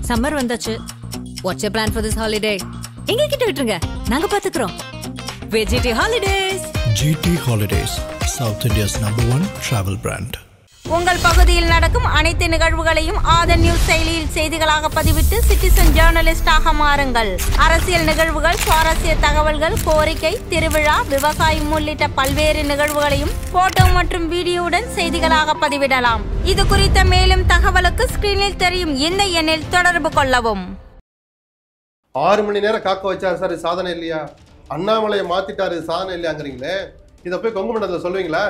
Summer வந்தாச்சு. What's your plan for this holiday? எங்க கிட்ட விட்டுருங்க, நாங்க பாத்துக்கிறோம். VGT Holidays. GT Holidays, South India's #1 travel brand. உங்கள் பகுதியில் நடக்கும் அனைத்து நிகழ்வுகளையும் ஆதன் நியூஸ் செயலியில் செய்திகளாக பதிவிட்டு சிட்டிசன் ஜேர்னலிஸ்டாக மாறுங்கள். அரசியல் நிகழ்வுகள், சுவாரஸ்ய தகவல்கள், கோரிக்கை, திருவிழா, விவசாயம் உள்ளிட்ட பல்வேறு நிகழ்வுகளையும் போட்டோ மற்றும் வீடியோவுடன் செய்திகளாக பதிவிடலாம். இது குறித்த மேலும் தகவலுக்கு ஸ்கிரீனில் தெரியும் இந்த எண்ணில் தொடர்பு கொள்ளவும். 6 மணி நேரம் காக்க வச்சாரு சார், இது சாதனை இல்லையா? அண்ணாமலையை மாத்திட்டாரு, சாதனை இல்லையாங்கிறீங்களே, இதை போய் கொங்கு மண்டலத்தில் சொல்லுவீங்களா?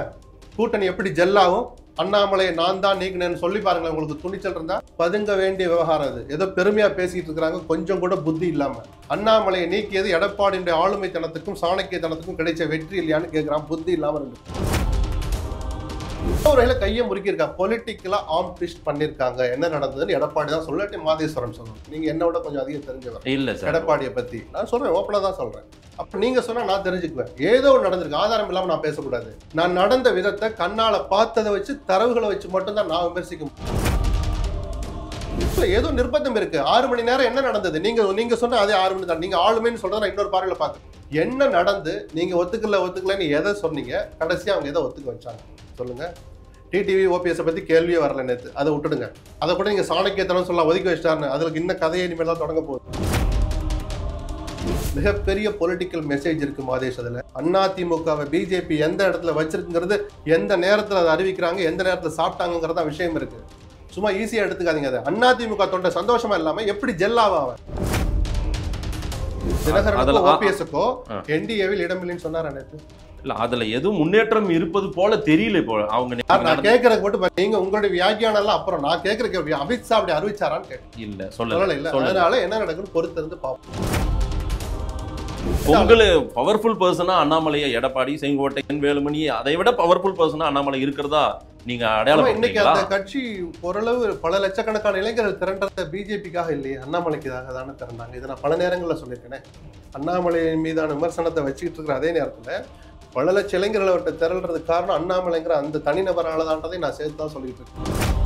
கூட்டணி எப்படி ஜெல்லாகும்? அண்ணாமலையை நான் தான் நீக்கினேன்னு சொல்லி பாருங்களேன். உங்களுக்கு துணிச்சல் இருந்தா பதுங்க வேண்டிய விவகாரம் அது. ஏதோ பெருமையா பேசிட்டு இருக்கிறாங்க, கொஞ்சம் கூட புத்தி இல்லாம. அண்ணாமலையை நீக்கியது எடப்பாடியுடைய ஆளுமைத்தனத்துக்கும் சாணக்கியத்தனத்துக்கும் கிடைச்ச வெற்றி இல்லையான்னு கேட்கிறான், புத்தி இல்லாம இருக்கு. ஒரு வகையில கையை முறுக்கியிருக்காங்க, பொலிட்டிக்கலா ஆர்ம் ட்விஸ்ட் பண்ணிருக்காங்க. என்ன நடந்ததுன்னு எடப்பாடி தான் சொல்லாட்டி மாதேஸ்வரன் சொல்லணும். நீங்க என்னோட கொஞ்சம் அதிகம் தெரிஞ்சவர் இல்ல சார், எடப்பாடியை பத்தி நான் சொல்றேன், ஓப்பனா தான் சொல்றேன். அப்ப நீங்க சொன்னா நான் தெரிஞ்சுக்குவேன். ஏதோ நடந்திருக்கு, ஆதாரம் இல்லாம நான் பேசக்கூடாது. நான் நடந்த விதத்தை கண்ணால பார்த்ததை வச்சு, தரவுகளை வச்சு மட்டும்தான் நான் விமர்சிக்க முடியும். ஏதோ நிர்பந்தம் இருக்கு. 6 மணி நேரம் என்ன நடந்தது? நீங்க சொன்ன அதே 6 மணி தான். நீங்க ஆளுமைன்னு சொல்றத நான் இன்னொரு பார்வையில பாக்குறேன். என்ன நடந்து நீங்க ஒத்துக்கலன்னு எதை சொன்னீங்க? கடைசியா அவங்க எதை ஒத்துக்க வச்சாங்க சொல்லுங்க. டிடிவி ஓபிஎஸ் பத்தி கேள்வியே வரல நேற்று, அதை விட்டுடுங்க. அதை கூட நீங்க சாணக்கியத்தனம் சொல்ல ஒதுக்கி வச்சிட்டாருன்னு, அதுக்கு இன்னும் கதையை இனிமேல் தான் தொடங்க போகுது. மிகப்பெரிய பொலிட்டிக்கல் மெசேஜ் இருக்கு மாதேஷ். அதுல அதிமுகவை பிஜேபி எந்த இடத்துல வச்சிருக்குங்கிறது, எந்த நேரத்துல அதை அறிவிக்கிறாங்க, எந்த நேரத்துல சாப்பிட்டாங்கிறதா விஷயம் இருக்கு. சும்மா ஈஸியா எடுத்துக்காதீங்க. அது அதிமுக தொண்ட சந்தோஷமா இல்லாம எப்படி ஜெல்லாவா அவன்? தினகரனுக்கோ ஓபிஎஸ்க்கோ என்டிஏவில் இடமில்லைன்னு சொன்னார் நேற்று. இல்ல அதுல எதுவும் முன்னேற்றம் இருப்பது போல தெரியல. இப்போ அவங்க நான் கேட்கறதுக்கு மட்டும் நீங்க உங்களுடைய வியாக்கியானம் எல்லாம் அப்புறம் நான் கேட்கறதுக்கு அமித்ஷா அப்படி அறிவிச்சாரான்னு கேட்க இல்ல சொல்லல. இல்ல அதனால என்ன நடக்குன்னு பொறுத்து இருந்து பார்ப்போம். உங்களுக்கு பவர்ஃபுல் பர்சனா அண்ணாமலையை எடப்பாடி, செங்கோட்டையன், வேலுமணி அதை விட பவர்ஃபுல் பர்சனா அண்ணாமலை இருக்கிறதா நீங்க அடையாளம்? இன்னைக்கு அந்த கட்சி ஓரளவு பல லட்சக்கணக்கான இளைஞர்கள் திரண்டத பிஜேபிக்காக இல்லையே, அண்ணாமலைக்காக தானே திரண்டாங்க. இதை நான் பல நேரங்களில் சொல்லியிருக்கேன். அண்ணாமலை மீதான விமர்சனத்தை வச்சுக்கிட்டு இருக்கிற அதே நேரத்தில் பல லட்ச இளைஞர்களை அவர்கிட்ட திரள்றதுக்கு காரணம் அண்ணாமலைங்கிற அந்த தனிநபரால தான்றதை நான் சேர்த்து தான் சொல்லிட்டு இருக்கேன்.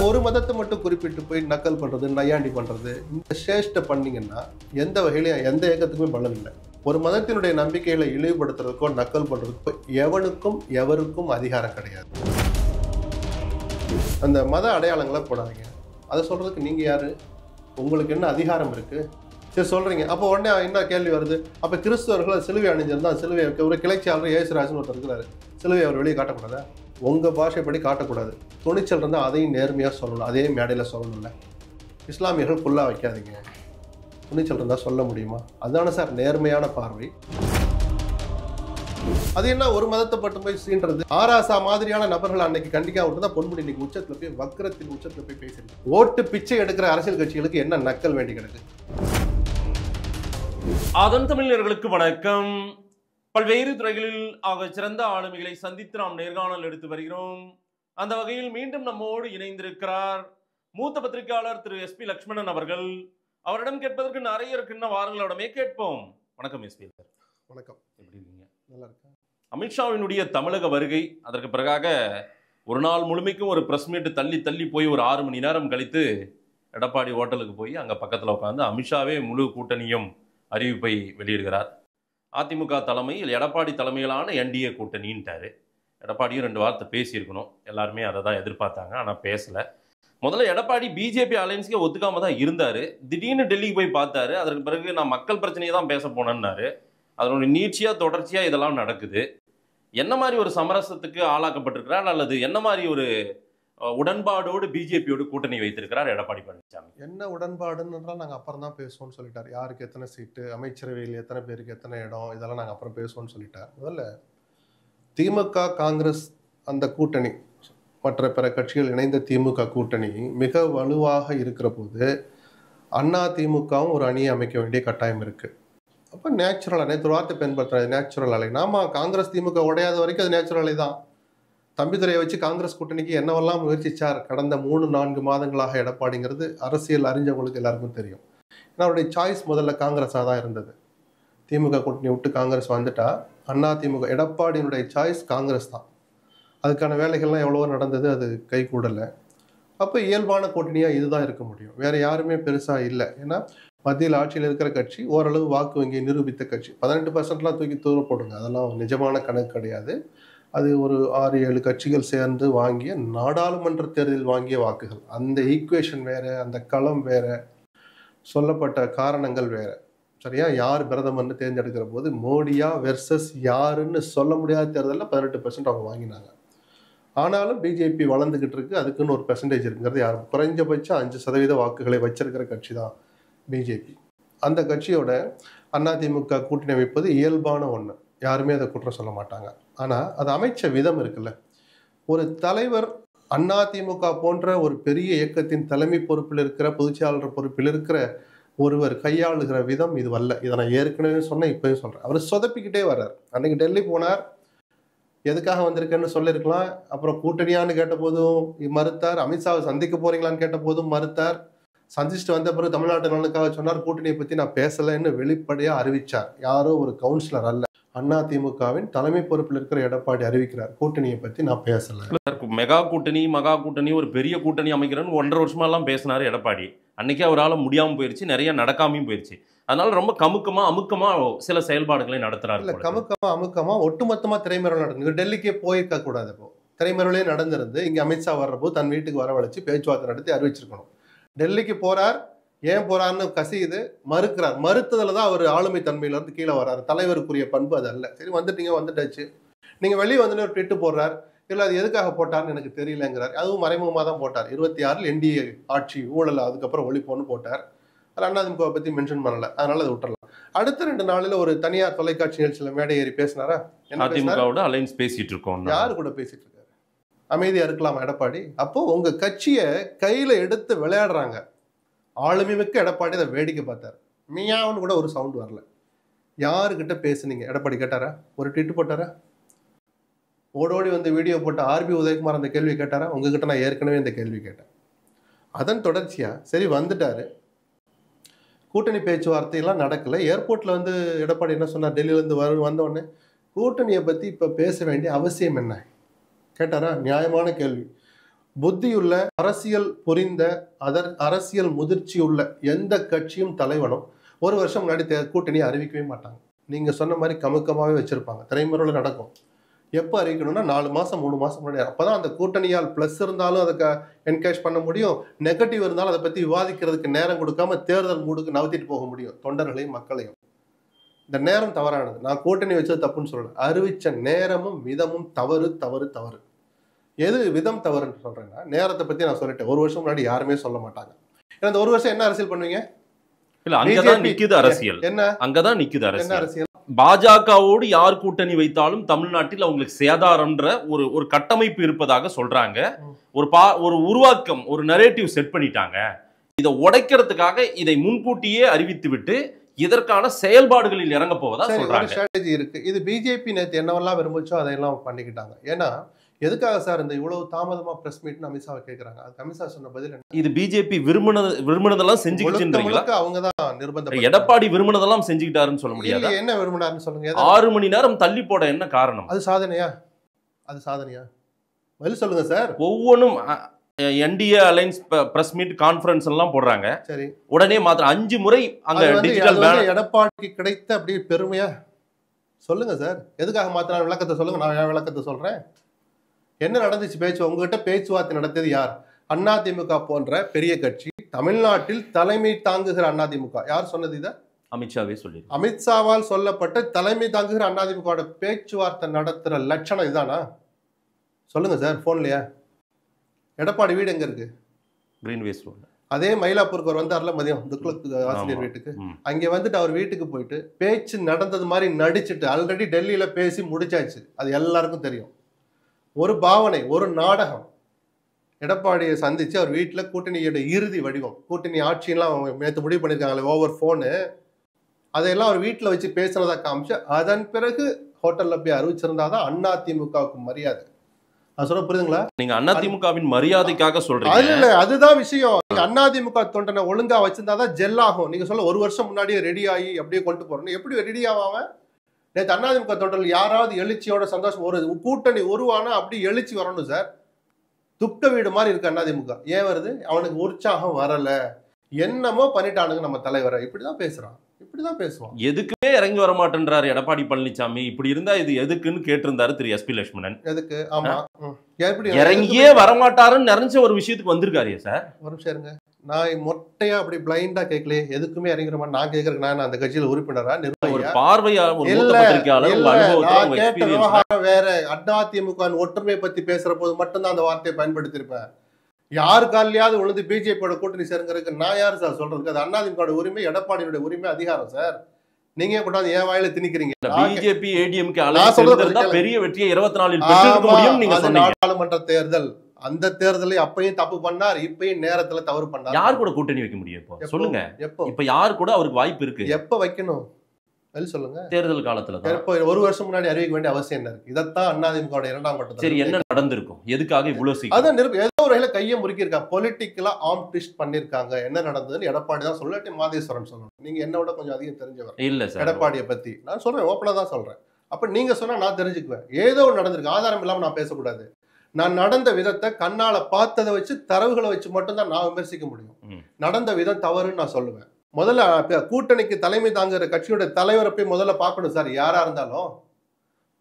ஒரு மதத்தை மட்டும் குறிப்பிட்டு போய் நக்கல் பண்றது, நையாண்டி பண்றது, இந்த சேஷ்ட பண்ணீங்கன்னா எந்த வகையிலையும் எந்த இயக்கத்துக்குமே பலன் இல்லை. ஒரு மதத்தினுடைய நம்பிக்கைகளை இழிவுபடுத்துறதுக்கோ நக்கல் பண்றதுக்கோ எவனுக்கும் எவருக்கும் அதிகாரம் கிடையாது. அந்த மத அடையாளங்களை போடாதீங்க. அதை சொல்றதுக்கு நீங்க யாரு? உங்களுக்கு என்ன அதிகாரம் இருக்கு? சரி சொல்றீங்க. அப்போ உடனே என்ன கேள்வி வருது? அப்ப கிறிஸ்தவர்கள் சிலுவை அணிஞ்சிருந்தா சிலுவை ஒரு கிளைச்சியாளர் ஏசுராஜன் ஒருத்தர் இருக்கிறாரு, சிலுவை அவர் வெளியே காட்டக்கூடாதா? உங்க பாஷைப்படி காட்டக்கூடாது. துணிச்சல் இருந்தால் அதையும் நேர்மையா சொல்லணும், அதே மேடையில் சொல்லணும்ல. இஸ்லாமியர்கள் ஃபுல்லாக வைக்காதீங்க, துணிச்சல் இருந்தால் சொல்ல முடியுமா? அதுதானே சார் நேர்மையான பார்வை. அது என்ன ஒரு மதத்தை மட்டும் போய் சீன்றது? ஆராசா மாதிரியான நபர்கள் அன்னைக்கு கண்டிக்கா விட்டு தான் பொன்முடி இன்னைக்கு உச்சத்துல போய் வக்கரத்தின் உச்சத்துல போய் பேசிருக்கு. ஓட்டு பிச்சை எடுக்கிற அரசியல் கட்சிகளுக்கு என்ன நக்கல் வேண்டி கிடக்கு? அதன் தமிழர்களுக்கு வணக்கம். பல்வேறு துறைகளில் ஆக சிறந்த ஆளுமைகளை சந்தித்து நாம் நேர்காணல் எடுத்து வருகிறோம். அந்த வகையில் மீண்டும் நம்மோடு இணைந்திருக்கிறார் மூத்த பத்திரிகையாளர் திரு SP லக்ஷ்மணன் அவர்கள். அவரிடம் கேட்பதற்கு நிறைய இருக்குன்னா வாரங்களோடமே கேட்போம். வணக்கம் SP சார். வணக்கம், எப்படி இருக்கீங்க? நல்லா இருக்கேன். அமித்ஷாவினுடைய தமிழக வருகை, அதற்கு பிறகாக ஒரு நாள் முழுமைக்கும் ஒரு பிரஸ் மீட் தள்ளி போய் ஒரு 6 மணி நேரம் கழித்து எடப்பாடி ஹோட்டலுக்கு போய் அங்கே பக்கத்தில் உட்காந்து அமித்ஷாவே முழு கூட்டணியும் அறிவிப்பை வெளியிடுகிறார். அதிமுக தலைமையில் எடப்பாடி தலைமையிலான NDA கூட்டணின்ட்டாரு. எடப்பாடியும் 2 வார்த்தை பேசியிருக்கணும், எல்லாருமே அதை தான் எதிர்பார்த்தாங்க, ஆனால் பேசலை. முதல்ல எடப்பாடி பிஜேபி அலையன்ஸுக்கே ஒத்துக்காம தான் இருந்தார். திடீர்னு டெல்லிக்கு போய் பார்த்தாரு. அதற்கு பிறகு நான் மக்கள் பிரச்சனையை தான் பேச போனேன்னாரு. அதனுடைய நீட்சியாக தொடர்ச்சியாக இதெல்லாம் நடக்குது. என்ன மாதிரி ஒரு சமரசத்துக்கு ஆளாக்கப்பட்டிருக்கிறார், அல்லது என்ன மாதிரி ஒரு உடன்பாடோடு பிஜேபியோடு கூட்டணி வைத்திருக்கிறார் எடப்பாடி பழனிசாமி? என்ன உடன்பாடுன்னு நாங்கள் அப்புறம் தான் பேசுவோம்னு சொல்லிட்டார். யாருக்கு எத்தனை சீட்டு, அமைச்சரவையில் எத்தனை பேருக்கு எத்தனை இடம், இதெல்லாம் நாங்கள் அப்புறம் பேசுவோம்னு சொல்லிட்டார். முதல்ல திமுக காங்கிரஸ் அந்த கூட்டணி, மற்ற பிற கட்சிகள் இணைந்த திமுக கூட்டணி மிக வலுவாக இருக்கிற போது அதிமுகவும் ஒரு அணியை அமைக்க வேண்டிய கட்டாயம் இருக்கு. அப்போ நேச்சுரல் அலை, வார்த்தை பயன்படுத்துறது நேச்சுரல் அலை. நாம காங்கிரஸ் திமுக உடையாத வரைக்கும் அது நேச்சுரல் அலை தான். தம்பிதுரையை வச்சு காங்கிரஸ் கூட்டணிக்கு என்னவெல்லாம் முயற்சிச்சார் கடந்த 3-4 மாதங்களாக எடப்பாடிங்கிறது அரசியல் அறிஞ்சவங்களுக்கு எல்லாருக்கும் தெரியும். ஏன்னா அவருடைய சாய்ஸ் முதல்ல காங்கிரஸாக தான் இருந்தது. திமுக கூட்டணி விட்டு காங்கிரஸ் வந்துட்டா அதிமுக, எடப்பாடியினுடைய சாய்ஸ் காங்கிரஸ் தான். அதுக்கான வேலைகள்லாம் எவ்வளவோ நடந்தது, அது கை கூடலை. அப்போ இயல்பான கூட்டணியா இதுதான் இருக்க முடியும். வேற யாருமே பெருசா இல்லை. ஏன்னா மத்தியில் ஆட்சியில் இருக்கிற கட்சி, ஓரளவு வாக்கு வங்கியை நிரூபித்த கட்சி. 18%லாம் தூக்கி தூர போடுங்க, அதெல்லாம் நிஜமான கணக்கு கிடையாது. அது ஒரு 6-7 கட்சிகள் சேர்ந்து வாங்கிய நாடாளுமன்ற தேர்தலில் வாங்கிய வாக்குகள். அந்த ஈக்குவேஷன் வேற, அந்த களம் வேற, சொல்லப்பட்ட காரணங்கள் வேற. சரியா? யார் பிரதமர்னு தேர்ந்தெடுக்கிற போது மோடியா வெர்சஸ் யாருன்னு சொல்ல முடியாத தேர்தலில் 18% அவங்க வாங்கினாங்க. ஆனாலும் பிஜேபி வளர்ந்துகிட்டு இருக்கு. அதுக்குன்னு ஒரு பெர்சன்டேஜ் இருக்குங்கிறது யாரும் குறைஞ்சபட்சம் 5% வாக்குகளை வச்சிருக்கிற கட்சி தான் பிஜேபி. அந்த கட்சியோட அதிமுக கூட்டணி அமைப்பது இயல்பான ஒன்று, யாருமே அதை குற்றம் சொல்ல மாட்டாங்க. ஆனால் அது அமைச்ச விதம் இருக்குல்ல, ஒரு தலைவர் அதிமுக போன்ற ஒரு பெரிய இயக்கத்தின் தலைமை பொறுப்பில் இருக்கிற, பொதுச்செயலாளர் பொறுப்பில் இருக்கிற ஒருவர் கையாளுகிற விதம் இது வல்ல. இதை நான் ஏற்கனவே சொன்னேன், இப்போயும் சொல்கிறேன். அவர் சொதப்பிக்கிட்டே வர்றார். அன்னைக்கு டெல்லி போனார், எதுக்காக வந்திருக்கேன்னு சொல்லியிருக்கலாம். அப்புறம் கூட்டணியான்னு கேட்ட போதும் மறுத்தார். அமித்ஷாவை சந்திக்க போறீங்களான்னு கேட்ட போதும் மறுத்தார். சந்திச்சுட்டு வந்த பிறகு தமிழ்நாட்டு நலனுக்காக சொன்னார், கூட்டணியை பற்றி நான் பேசலைன்னு வெளிப்படையாக அறிவிச்சார். யாரோ ஒரு கவுன்சிலர் அல்ல, அதிமுகவின் தலைமை பொறுப்பில் இருக்கிற எடப்பாடி அறிவிக்கிறார், கூட்டணியை பற்றி நான் பேசலை. மெகா கூட்டணி மகா கூட்டணி ஒரு பெரிய கூட்டணி அமைக்கிறேன்னு 1.5 வருஷமாலாம் பேசினார் எடப்பாடி. அன்னைக்கே அவரால் முடியாமல் போயிடுச்சு, நிறைய நடக்காமையும் போயிடுச்சு. அதனால ரொம்ப அமுக்கமா சில செயல்பாடுகளை நடத்துறாரு. இல்ல அமுக்கமா ஒட்டுமொத்தமா திரைமறைவு நடக்குது. டெல்லிக்கே போயிருக்க கூடாது. இப்போ திரைமறைவிலே நடந்திருந்து இங்க அமித்ஷா வர்றப்போ தன் வீட்டுக்கு வரவழைச்சு பேச்சுவார்த்தை நடத்தி அறிவிச்சிருக்கணும். டெல்லிக்கு போறார், ஏன் போறாருன்னு கசியுது, மறுக்கிறார். மறுத்ததுல தான் அவர் ஆளுமை தன்மையில இருந்து கீழே வர்றாரு. தலைவருக்குரிய பண்பு அது அல்ல. சரி, வந்துட்டாச்சு. நீங்க வெளியே வந்து ஒரு ட்விட்டு போடுறார், இல்லை அது எதுக்காக போட்டார்னு எனக்கு தெரியலங்கிறார். அதுவும் மறைமுகமாக தான் போட்டார். 26 என்டிஏ ஆட்சி ஊழல் அதுக்கப்புறம் ஒழிப்போன்னு போட்டார். அது அதிமுக பற்றி மென்ஷன் பண்ணல, அதனால அதை விட்டுறலாம். அடுத்த 2 நாளில் ஒரு தனியார் தொலைக்காட்சி நிகழ்ச்சியில் மேடை ஏறி பேசினாரா? அதிமுகவோட அலைன்ஸ் பேசிட்டு இருக்கோம். யாரு கூட பேசிட்டு இருக்காரு? அமைதியா இருக்கலாமா எடப்பாடி? அப்போ உங்க கட்சியை கையில எடுத்து விளையாடுறாங்க. ஆளுமை மிக்க எடப்பாடி அதை வேடிக்கை பார்த்தார். மியாவுன்னு கூட ஒரு சவுண்ட் வரல. யாருக்கிட்ட பேசுனீங்க? எடப்பாடி கேட்டாரா? ஒரு ட்விட் போட்டாரா? ஓடோடி வந்து வீடியோ போட்ட ஆர்பி உதயகுமார் அந்த கேள்வி கேட்டாரா? உங்ககிட்ட நான் ஏற்கனவே இந்த கேள்வி கேட்டேன். அதன் தொடர்ச்சியா சரி வந்துட்டாரு, கூட்டணி பேச்சுவார்த்தையெல்லாம் நடக்கல. ஏர்போர்ட்ல வந்து எடப்பாடி என்ன சொன்னார்? டெல்லியிலேருந்து வந்த உடனே கூட்டணியை பற்றி இப்போ பேச வேண்டிய அவசியம் என்ன கேட்டாரா? நியாயமான கேள்வி. புத்தியுள்ள, அரசியல் புரிந்த, அரசியல் முதிர்ச்சியுள்ள எந்த கட்சியும் தலைவனும் 1 வருஷம் முன்னாடி கூட்டணியை அறிவிக்கவே மாட்டாங்க. நீங்க சொன்ன மாதிரி கமுக்கமாகவே வச்சிருப்பாங்க. திரைமுறையில் நடக்கும். எப்போ அறிவிக்கணும்னா 4 மாதம் 3 மாதம் முன்னாடி. அப்போதான் அந்த கூட்டணியால் ப்ளஸ் இருந்தாலும் அதை என்கரேஜ் பண்ண முடியும், நெகட்டிவ் இருந்தாலும் அதை பற்றி விவாதிக்கிறதுக்கு நேரம் கொடுக்காம தேர்தல் மூடுக்கு நவுத்திட்டு போக முடியும் தொண்டர்களையும் மக்களையும். இந்த நேரம் தவறானது. நான் கூட்டணி வச்சது தப்புன்னு சொல்லலை. அறிவிச்ச நேரமும் விதமும் தவறு தவறு தவறு. எது விதம் தவறுன்னு சொல்றேன்னா, நேரத்தை பற்றி நான் சொல்லிட்டேன். 1 வருஷம் முன்னாடி யாருமே சொல்ல மாட்டாங்க. ஏன்னா இந்த 1 வருஷம் என்ன அரசியல் பண்ணுவீங்க? இல்ல, அங்கதான் நிக்குது அரசியல். என்ன அங்கதான் நிக்குது என்ன அரசியல்? பாஜகவோடு யார் கூட்டணி வைத்தாலும் தமிழ்நாட்டில் அவங்களுக்கு சேதாரம்ன்ற ஒரு கட்டமைப்பு இருப்பதாக சொல்றாங்க. ஒரு உருவாக்கம், ஒரு நரேட்டிவ் செட் பண்ணிட்டாங்க. இதை உடைக்கிறதுக்காக இதை முன்கூட்டியே அறிவித்து விட்டு இதற்கான செயல்பாடுகளில் இறங்க போவதா சொல்றாங்க. ஸ்ட்ராட்டஜி இருக்கு. இது பிஜேபி நேற்று என்னவெல்லாம் விரும்பிச்சோ அதையெல்லாம் பண்ணிக்கிட்டாங்க. ஏன்னா எதுக்காக சார் இந்த இவ்வளவு தாமதமா பிரஸ் மீட்னு அமித்ஷாவை கேட்கறாங்க. அதுக்கு அமித்ஷா சொன்ன பதில் என்ன? இது பிஜேபி விரும்பினதெல்லாம் செஞ்சுக்கிட்டீங்களா? அவங்கதான் நிர்பந்தம். எடப்பாடி விரும்பினதெல்லாம் செஞ்சுக்கிட்டாருன்னு சொல்ல முடியாது. என்ன விரும்பினாருன்னு சொல்லுங்க. 6 மணி நேரம் தள்ளி போட என்ன காரணம்? அது சாதனையா? அது சாதனையா? பதில் சொல்லுங்க சார். ஒவ்வொன்றும் NDA alliance press meet conference எல்லாம் போடுறாங்க. சரி, உடனே மாத்திரம் 5 முறை அங்க டிஜிட்டல் எடப்பாடிக்கு கிடைத்த அப்படி பெருமையா? சொல்லுங்க சார். எதுக்காக மாத்திரம் விளக்கத்தை சொல்லுங்க. நான் என் விளக்கத்தை சொல்றேன். என்ன நடந்துச்சு பேச்சு? உங்ககிட்ட பேச்சுவார்த்தை நடத்தியது யார்? அதிமுக போன்ற பெரிய கட்சி தமிழ்நாட்டில் தலைமை தாங்குகிற அதிமுக. யார் சொன்னது? இதை அமித்ஷாவே சொல்லி, அமித்ஷாவால் சொல்லப்பட்ட தலைமை தாங்குகிற அதிமுக பேச்சுவார்த்தை நடத்துற லட்சணம் இதானா? சொல்லுங்க சார். போன்லயா? எடப்பாடி வீடு எங்க இருக்கு? Greenways road. அதே மயிலாப்பூருக்கு அவர் வந்தார்ல மதியம் துக்ளக் ஆசிரியர் வீட்டுக்கு. அங்கே வந்துட்டு அவர் வீட்டுக்கு போயிட்டு பேச்சு நடந்தது மாதிரி நடிச்சுட்டு ஆல்ரெடி டெல்லியில பேசி முடிச்சாச்சு. அது எல்லாருக்கும் தெரியும். ஒரு பாவனை, ஒரு நாடகம். எடப்பாடியை சந்திச்சு அவர் வீட்டில் கூட்டணியோட இறுதி வடிவம், கூட்டணி ஆட்சியெல்லாம் நேற்று முடிவு பண்ணியிருக்காங்களே ஓவர் ஃபோனு, அதையெல்லாம் அவர் வீட்டில் வச்சு பேசுறதா காமிச்சு அதன் பிறகு ஹோட்டலில் போய் அறிவிச்சிருந்தாதான் அதிமுகவுக்கு மரியாதை. அது சொல்ல புரியுதுங்களா? நீங்க அதிமுகவின் மரியாதைக்காக சொல்றீங்க. இல்ல, அதுதான் விஷயம். அதிமுக தொண்டனை ஒழுங்கா வச்சிருந்தாதான் ஜெல் ஆகும். நீங்க சொல்ல 1 வருஷம் முன்னாடியே ரெடி ஆகி அப்படியே கொண்டு போறோம். எப்படி ரெடி ஆவாம? நேற்று அதிமுக தொண்டர்கள் யாராவது எழுச்சியோட சந்தோஷம், ஒரு கூட்டணி உருவானா அப்படி எழுச்சி வரணும் சார். துக்க வீடு மாதிரி இருக்கு அதிமுக. ஏன் வருது? அவனுக்கு உற்சாகம் வரல, என்னமோ பண்ணிட்டானுங்க நம்ம தலைவரை. இப்படிதான் பேசுறான், இப்படிதான் பேசுவான். எதுக்குமே இறங்கி வர மாட்டேன்றாரு எடப்பாடி பழனிசாமி. இப்படி இருந்தா இது எதுக்குன்னு கேட்டிருந்தாரு திரு எஸ்பி லட்சுமணன். எதுக்கு? ஆமா, எப்படி இறங்கியே வரமாட்டாருன்னு நிறைஞ்ச ஒரு விஷயத்துக்கு வந்திருக்காரு சார். ஒரு நிமிஷம் இருங்க, நான் மொட்டையா அப்படி பிளைண்டா கேட்கலையே, எதுக்குமே இறங்குற மாதிரி நான் கேட்கறேன். நான் அந்த கட்சியில உறுப்பினரா, ஒரு பார்வையாளர், ஒரு மூத்த பத்திரிகையாளர், உங்க அனுபவத்துல, உங்க எக்ஸ்பீரியன்ஸ் வேற. அதிமுக ஒற்றுமை பத்தி பேசுற போது மட்டும்தான் அந்த வார்த்தையை பயன்படுத்தி இருப்பேன். யாரு காலையாவது உழுந்து பிஜேபியோட கூட்டணி சேருங்கிறதுக்கு நான் யாரு சார் சொல்றதுக்கு? அது அதிமுக உரிமை, எடப்பாடியோட உரிமை, அதிகாரம் சார். நீங்க கொண்டாந்து என் வாயில திணிக்கிறீங்க. பிஜேபி ஏடிஎம்கே அலைன்ஸ் பெரிய வெற்றியை 24 பெற்றிருக்க முடியும் நீங்க சொன்னீங்க. நாடாளுமன்ற தேர்தல், அந்த தேர்தலை அப்பயும் தப்பு பண்ணார், இப்பயும் நேரத்துல தவறு பண்ணார். யார் கூட கூட்டணி வைக்க முடியும் இப்போ சொல்லுங்க? இப்ப யார் கூட அவருக்கு வாய்ப்பு இருக்கு? எப்ப வைக்கணும் சொல்லுங்க. தேர்தல் காலத்துல இப்போ ஒரு வருஷம் முன்னாடி அறிவிக்க வேண்டிய அவசியம் என்ன இருக்கு? இதைத்தான் அதிமுக இரண்டாம் கட்டத்தில். சரி, என்ன நடந்திருக்கும்? எதுக்காக இவ்வளவு சீக்கிரம்? அதான் ஏதோ ஒரு வகையில கையை முறுக்கியிருக்காங்க, பொலிட்டிக்கலா ஆர்ம் ட்விஸ்ட் பண்ணிருக்காங்க. என்ன நடந்ததுன்னு எடப்பாடி தான் சொல்லாட்டி மாதேஸ்வரன் சொல்லணும். நீங்க என்ன விட கொஞ்சம் அதிகம் தெரிஞ்சவர் இல்ல சார் எடப்பாடியை பத்தி. நான் சொல்றேன், ஓப்பனா தான் சொல்றேன். அப்ப நீங்க சொன்னா நான் தெரிஞ்சுக்குவேன். ஏதோ ஒன்று நடந்திருக்கு, ஆதாரம் இல்லாம நான் பேசக்கூடாது. நான் நடந்த விதத்தை கண்ணால பார்த்ததை வச்சு, தரவுகளை வச்சு மட்டும்தான் நான் விமர்சிக்க முடியும். நடந்த விதம் தவறுன்னு நான் சொல்லுவேன். முதல்ல கூட்டணிக்கு தலைமை தாங்குற கட்சியோட தலைவரை போய் முதல்ல பார்க்கணும் சார். யாரா இருந்தாலும்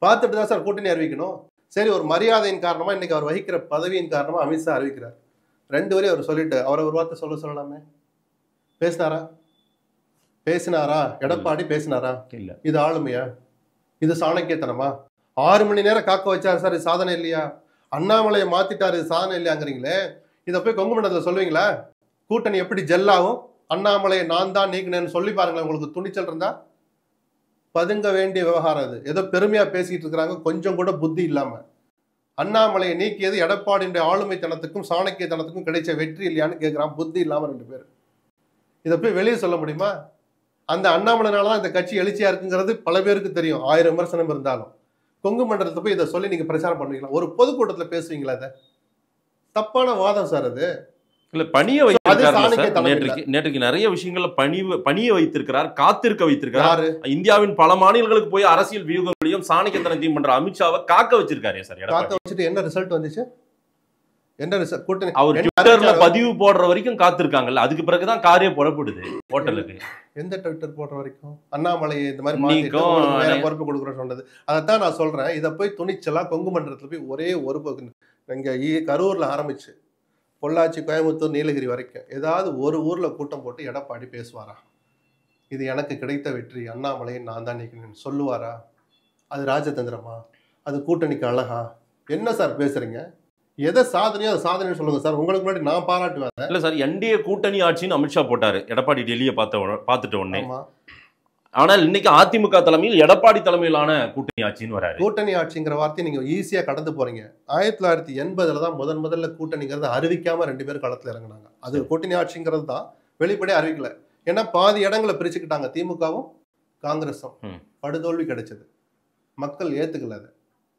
பார்த்துட்டு தான் சார் கூட்டணி அறிவிக்கணும். சரி, ஒரு மரியாதையின் காரணமா, இன்னைக்கு அவர் வகிக்கிற பதவியின் காரணமா அமித்ஷா அறிவிக்கிறார். 2 வரையும் அவர் சொல்லிட்டு அவரை ஒரு வார்த்தை சொல்லலாமே. பேசினாரா எடப்பாடி? பேசினாரா? இல்ல. இது ஆளுமையா? இது சாணக்கியத்தனமா? 6 மணி நேரம் காக்க வச்சாரு சார், இது சாதனை இல்லையா? அண்ணாமலையை மாத்திட்டாரு, இது சாதனை இல்லையாங்கிறீங்களே. இதை போய் கொங்கு மண்டலத்தில் சொல்லுவீங்களா? கூட்டணி எப்படி ஜெல்லாகும்? அண்ணாமலையை நான் தான் நீக்கினேன்னு சொல்லி பாருங்களேன். உங்களுக்கு துணிச்சல் இருந்தா. பதுங்க வேண்டிய விவகாரம் அது. ஏதோ பெருமையா பேசிட்டு இருக்கிறாங்க, கொஞ்சம் கூட புத்தி இல்லாம. அண்ணாமலையை நீக்கியது எடப்பாடியுடைய ஆளுமைத்தனத்துக்கும் சாணக்கியத்தனத்துக்கும் கிடைச்ச வெற்றி இல்லையான்னு கேட்கிறான், புத்தி இல்லாம 2 பேர். இதை போய் வெளியே சொல்ல முடியுமா? அந்த அண்ணாமலைனாலதான் இந்த கட்சி எழுச்சியா இருக்குங்கிறது பல பேருக்கு தெரியும், 1000 விமர்சனம் இருந்தாலும். கொங்கு மண்டலத்தை போய் இதை சொல்லி நீங்க பிரச்சாரம் பண்ணுவீங்களா? ஒரு பொதுக்கூட்டத்துல பேசுவீங்களா? இதை தப்பான வாதம் சார் அது. இல்ல, பணிய வைத்திருக்காரு. நேற்றுக்கு நிறைய விஷயங்கள்ல பணிய வைத்திருக்கிறார், காத்திருக்க வைத்திருக்கிறார். இந்தியாவின் பல மாநிலங்களுக்கு போய் அரசியல் வியூகங்களையும் சாணக்கியத்தனத்தையும் பண்ற அமித்ஷாவை காக்க வச்சிருக்காரு சார். காக்க வச்சுட்டு என்ன ரிசல்ட் வந்துச்சு? என்ன ரிசல்ட்? கூட்டணி அவர் ட்விட்டர்ல பதிவு போடுற வரைக்கும் காத்திருக்காங்கல்ல, அதுக்கு பிறகுதான் காரியே புறப்படுது ஹோட்டலுக்கு. எந்த ட்விட்டர் போடுற வரைக்கும்? அண்ணாமலை இந்த மாதிரி பொறுப்பு கொடுக்குறோம் சொன்னது. அதைத்தான் நான் சொல்றேன். இதை போய் துணிச்சலா கொங்கு மண்டலத்துல போய் ஒரே ஒரு இங்க கரூர்ல ஆரம்பிச்சு பொள்ளாச்சி, கோயம்புத்தூர், நீலகிரி வரைக்கும் ஏதாவது ஒரு ஊர்ல கூட்டம் போட்டு எடப்பாடி பேசுவாரா? இது எனக்கு கிடைத்த வெற்றி, அண்ணாமலையை நான் தான் நீக்கினேன் சொல்லுவாரா? அது ராஜதந்திரமா? அது கூட்டணிக்கு அழகா? என்ன சார் பேசுறீங்க? எதை சாதனையோ அதை சாதனை சொல்லுங்க சார். உங்களுக்கு முன்னாடி நான் பாராட்டுவேன். இல்ல சார், என்டிஏ கூட்டணி ஆட்சின்னு அமித்ஷா போட்டாரு எடப்பாடி டெல்லியை பார்த்துட்ட உடனே. ஆனால் இன்னைக்கு அதிமுக தலைமையில் எடப்பாடி தலைமையிலான கூட்டணி ஆட்சின்னு வராரு. கூட்டணி ஆட்சிங்கிற வார்த்தையை நீங்க ஈஸியா கடந்து போறீங்க. 1980 தான் முதல்ல கூட்டணிங்கிறத அறிவிக்காம 2 பேரும் களத்துல இறங்கினாங்க. அது கூட்டணி ஆட்சிங்கிறது தான், வெளிப்படையா அறிவிக்கல. ஏன்னா பாதி இடங்களை பிரிச்சுக்கிட்டாங்க, திமுகவும் காங்கிரஸும். படுதோல்வி கிடைச்சது, மக்கள் ஏத்துக்கல, அதை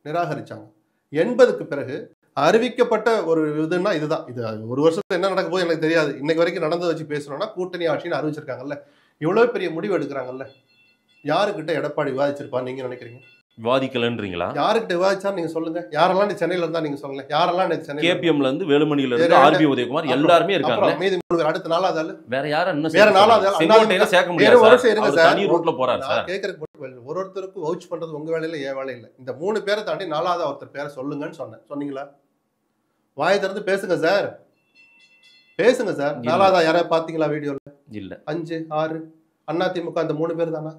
நிராகரிச்சாங்க. 80க்கு பிறகு அறிவிக்கப்பட்ட ஒரு இதுன்னா இதுதான். இது ஒரு வருஷத்துல என்ன நடக்க போது எனக்கு தெரியாது. இன்னைக்கு வரைக்கும் நடந்து வச்சு பேசணும்னா கூட்டணி ஆட்சின்னு அறிவிச்சிருக்காங்கல்ல. இவ்வளவு பெரிய முடிவு எடுக்கிறாங்கல்ல, யாருக்கிட்ட எடப்பாடி விவாதிச்சிருப்பா நீங்க நினைக்கிறீங்க? விவாதிக்கலன்றீங்களா? யாருக்கிட்ட விவாதிச்சா நீங்க சொல்லுங்க. யாரெல்லாம் நீ சென்னையில இருந்தா நீங்க சொல்லுங்க. யாரெல்லாம் சென்னை கேபிஎம்ல இருந்து வேலுமணியில இருந்து ஆர்பி உதயகுமார் எல்லாருமே இருக்காங்க. மீதி 3 பேர். அடுத்த 4வது ஆளு வேற யாரும் இன்னும் வேற 4வது ஆளு செங்கோட்டையில சேர்க்க முடியாது. தனி ரூட்ல போறாரு சார். கேக்குறதுக்கு ஒருத்தருக்கு வவுச் பண்றது உங்க வேலையில என் வேலை இல்ல. இந்த 3 பேரை தாண்டி 4வது ஒருத்தர் பேரை சொல்லுங்கன்னு சொன்னேன். சொன்னீங்களா? வாயை திறந்து பேசுங்க சார், பேசுங்க சார். 4வதா யாராவது பாத்தீங்களா வீடியோல? இல்ல. 5, 6 அதிமுக அந்த 3 பேர் தானா?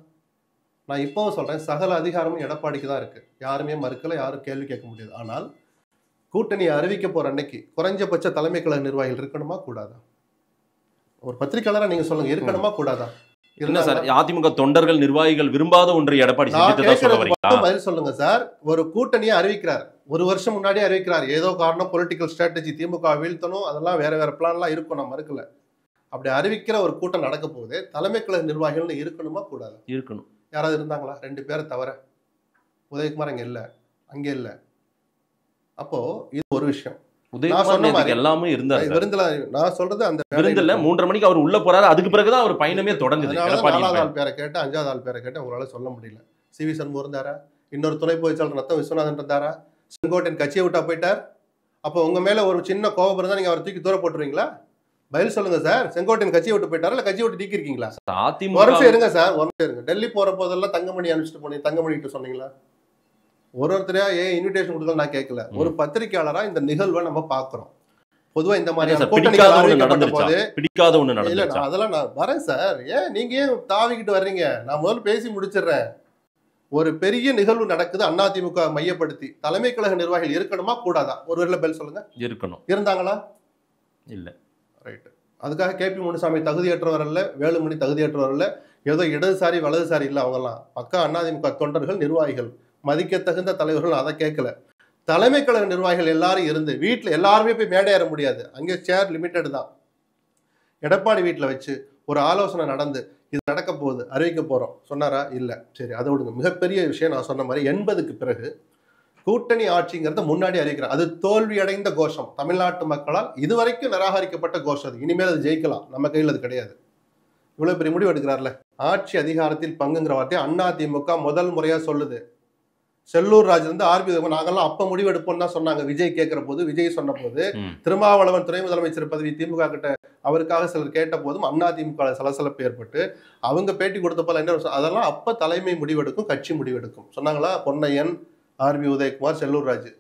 நான் இப்பவும் சொல்றேன், சகல அதிகாரமும் எடப்பாடிக்கு தான் இருக்கு. யாருமே மறுக்கல, யாரும் கேள்வி கேட்க முடியாது. ஆனால் கூட்டணி அறிவிக்க போற அன்னைக்கு குறைஞ்சபட்ச தலைமை கழக நிர்வாகிகள் இருக்கணுமா கூடாதா? ஒரு பத்திரிகையாளரா நீங்க சொல்லுங்க, இருக்கணுமா கூடாதா? என்ன சார், அதிமுக தொண்டர்கள் நிர்வாகிகள் விரும்பாத ஒன்றை எடப்பாடி பதில் சொல்லுங்க சார். ஒரு கூட்டணியை அறிவிக்கிறார், ஒரு வருஷம் முன்னாடியே அறிவிக்கிறார். ஏதோ காரணம், பொலிட்டிக்கல் ஸ்ட்ராட்டஜி, திமுக வீழ்த்தணும், அதெல்லாம் வேற பிளான்லாம் இருக்கும், நான் மறுக்கல. அப்படி அறிவிக்கிற ஒரு கூட்டம் நடக்க போகுது, தலைமை கழக நிர்வாகிகள் இருக்கணுமா கூடாது? இருக்கணும். யாராவது இருந்தாங்களா? 2 பேரை தவிர. உதயகுமார் அங்க இல்ல, அங்க இல்ல. அப்போ இது ஒரு விஷயம். எல்லாமே இருந்தாரு. நான் சொல்றது அந்த 3:30 மணிக்கு அவர் உள்ள போறாரு. அதுக்கு பிறகுதான் அவர் பயணமே தொடங்குது. 4வது ஆள் பேரை கேட்டு, 5வது ஆள் பேரை கேட்டு உங்களால சொல்ல முடியல. சிவி சண்முகம் இருந்தாரா? இன்னொரு துணை பொதுச்செயலாளர் ரத்தம் விஸ்வநாதன் இருந்தாரா? செங்கோட்டையன் கட்சியை விட்டா போயிட்டார். அப்போ உங்க மேல ஒரு சின்ன கோபம் இருந்தா நீங்க அவரை தூக்கி தூர போட்டுருவீங்களா? பதில் சொல்லுங்க சார். செங்கோட்டையன் கட்சியை விட்டு போயிட்டாரா இல்ல கட்சியை விட்டு நீக்கிருக்கீங்களா? ஒரு நிமிஷம் இருங்க சார், ஒரு நிமிஷம் இருங்க. டெல்லி போற போதெல்லாம் தங்கமணி அனுப்பிச்சிட்டு போனீங்க, தங்கமணி கிட்ட சொன்னீங்களா? ஒருத்தரையா ஏன் இன்விடேஷன் கொடுக்கல நான் கேட்கல. ஒரு பத்திரிகையாளரா இந்த நிகழ்வை நம்ம பாக்குறோம். பொதுவா இந்த மாதிரி பிடிக்காத ஒண்ணு நடந்துச்சு. அதெல்லாம் நான் வரேன் சார். ஏன் நீங்க ஏன் தாவிக்கிட்டு வர்றீங்க? நான் முதல்ல பேசி முடிச்சிடுறேன். ஒரு பெரிய நிகழ்வு நடக்குது அதிமுக மையப்படுத்தி. தலைமை கழக நிர்வாகிகள் இருக்கணுமா கூடாதா? ஒரு வேளை பதில் சொல்லுங்க. இருக்கணும். இருந்தாங்களா? இல்ல. ரைட். அதுக்காக கேபி முனுசாமி தகுதியற்றவர் அல்ல, வேலுமணி தகுதியற்றவர் அல்ல, ஏதோ இடதுசாரி வலதுசாரி இல்ல. அவங்கெல்லாம் பக்கா அதிமுக தொண்டர்கள், நிர்வாகிகள், மதிக்க தகுந்த தலைவர்கள். அதை கேட்கல. தலைமை கழக நிர்வாகிகள் எல்லாரும் இருந்து வீட்டுல எல்லாருமே போய் மேடை ஏற முடியாது. அங்கே சேர் லிமிட்டட் தான். எடப்பாடி வீட்டுல வச்சு ஒரு ஆலோசனை நடந்து இது நடக்க போகுது, அறிவிக்க போறோம் சொன்னாரா? இல்ல. சரி, அதை விடுங்க. மிகப்பெரிய விஷயம் நான் சொன்ன மாதிரி 80க்கு பிறகு கூட்டணி ஆட்சிங்கிறத முன்னாடி அறிவிக்கிறேன். அது தோல்வி அடைந்த கோஷம். தமிழ்நாட்டு மக்களால் இதுவரைக்கும் நிராகரிக்கப்பட்ட கோஷம். அது இனிமேல் அது ஜெயிக்கலாம். நம்ம கையில் அது கிடையாது. இவ்வளவு பெரிய முடிவு எடுக்கிறார்ல. ஆட்சி அதிகாரத்தில் பங்குங்கிற வார்த்தையை அதிமுக முதல் முறையா சொல்லுது. செல்லூர் ராஜ் இருந்து ஆர்பி நாங்கெல்லாம் அப்ப முடிவு எடுப்போம் தான் சொன்னாங்க. விஜய் கேட்கிற போது, விஜய் சொன்ன போது, திருமாவளவன் துணை முதலமைச்சர் பதவி திமுக கிட்ட அவருக்காக சிலர் கேட்ட போதும் அதிமுக சலசலப்பு ஏற்பட்டு அவங்க பேட்டி கொடுத்த போல என்ன அதெல்லாம் அப்ப தலைமை முடிவெடுக்கும், கட்சி முடிவெடுக்கும் சொன்னாங்களா? பொன்னையன், ஆர்பி உதயகுமார், செல்லூர் ராஜ்.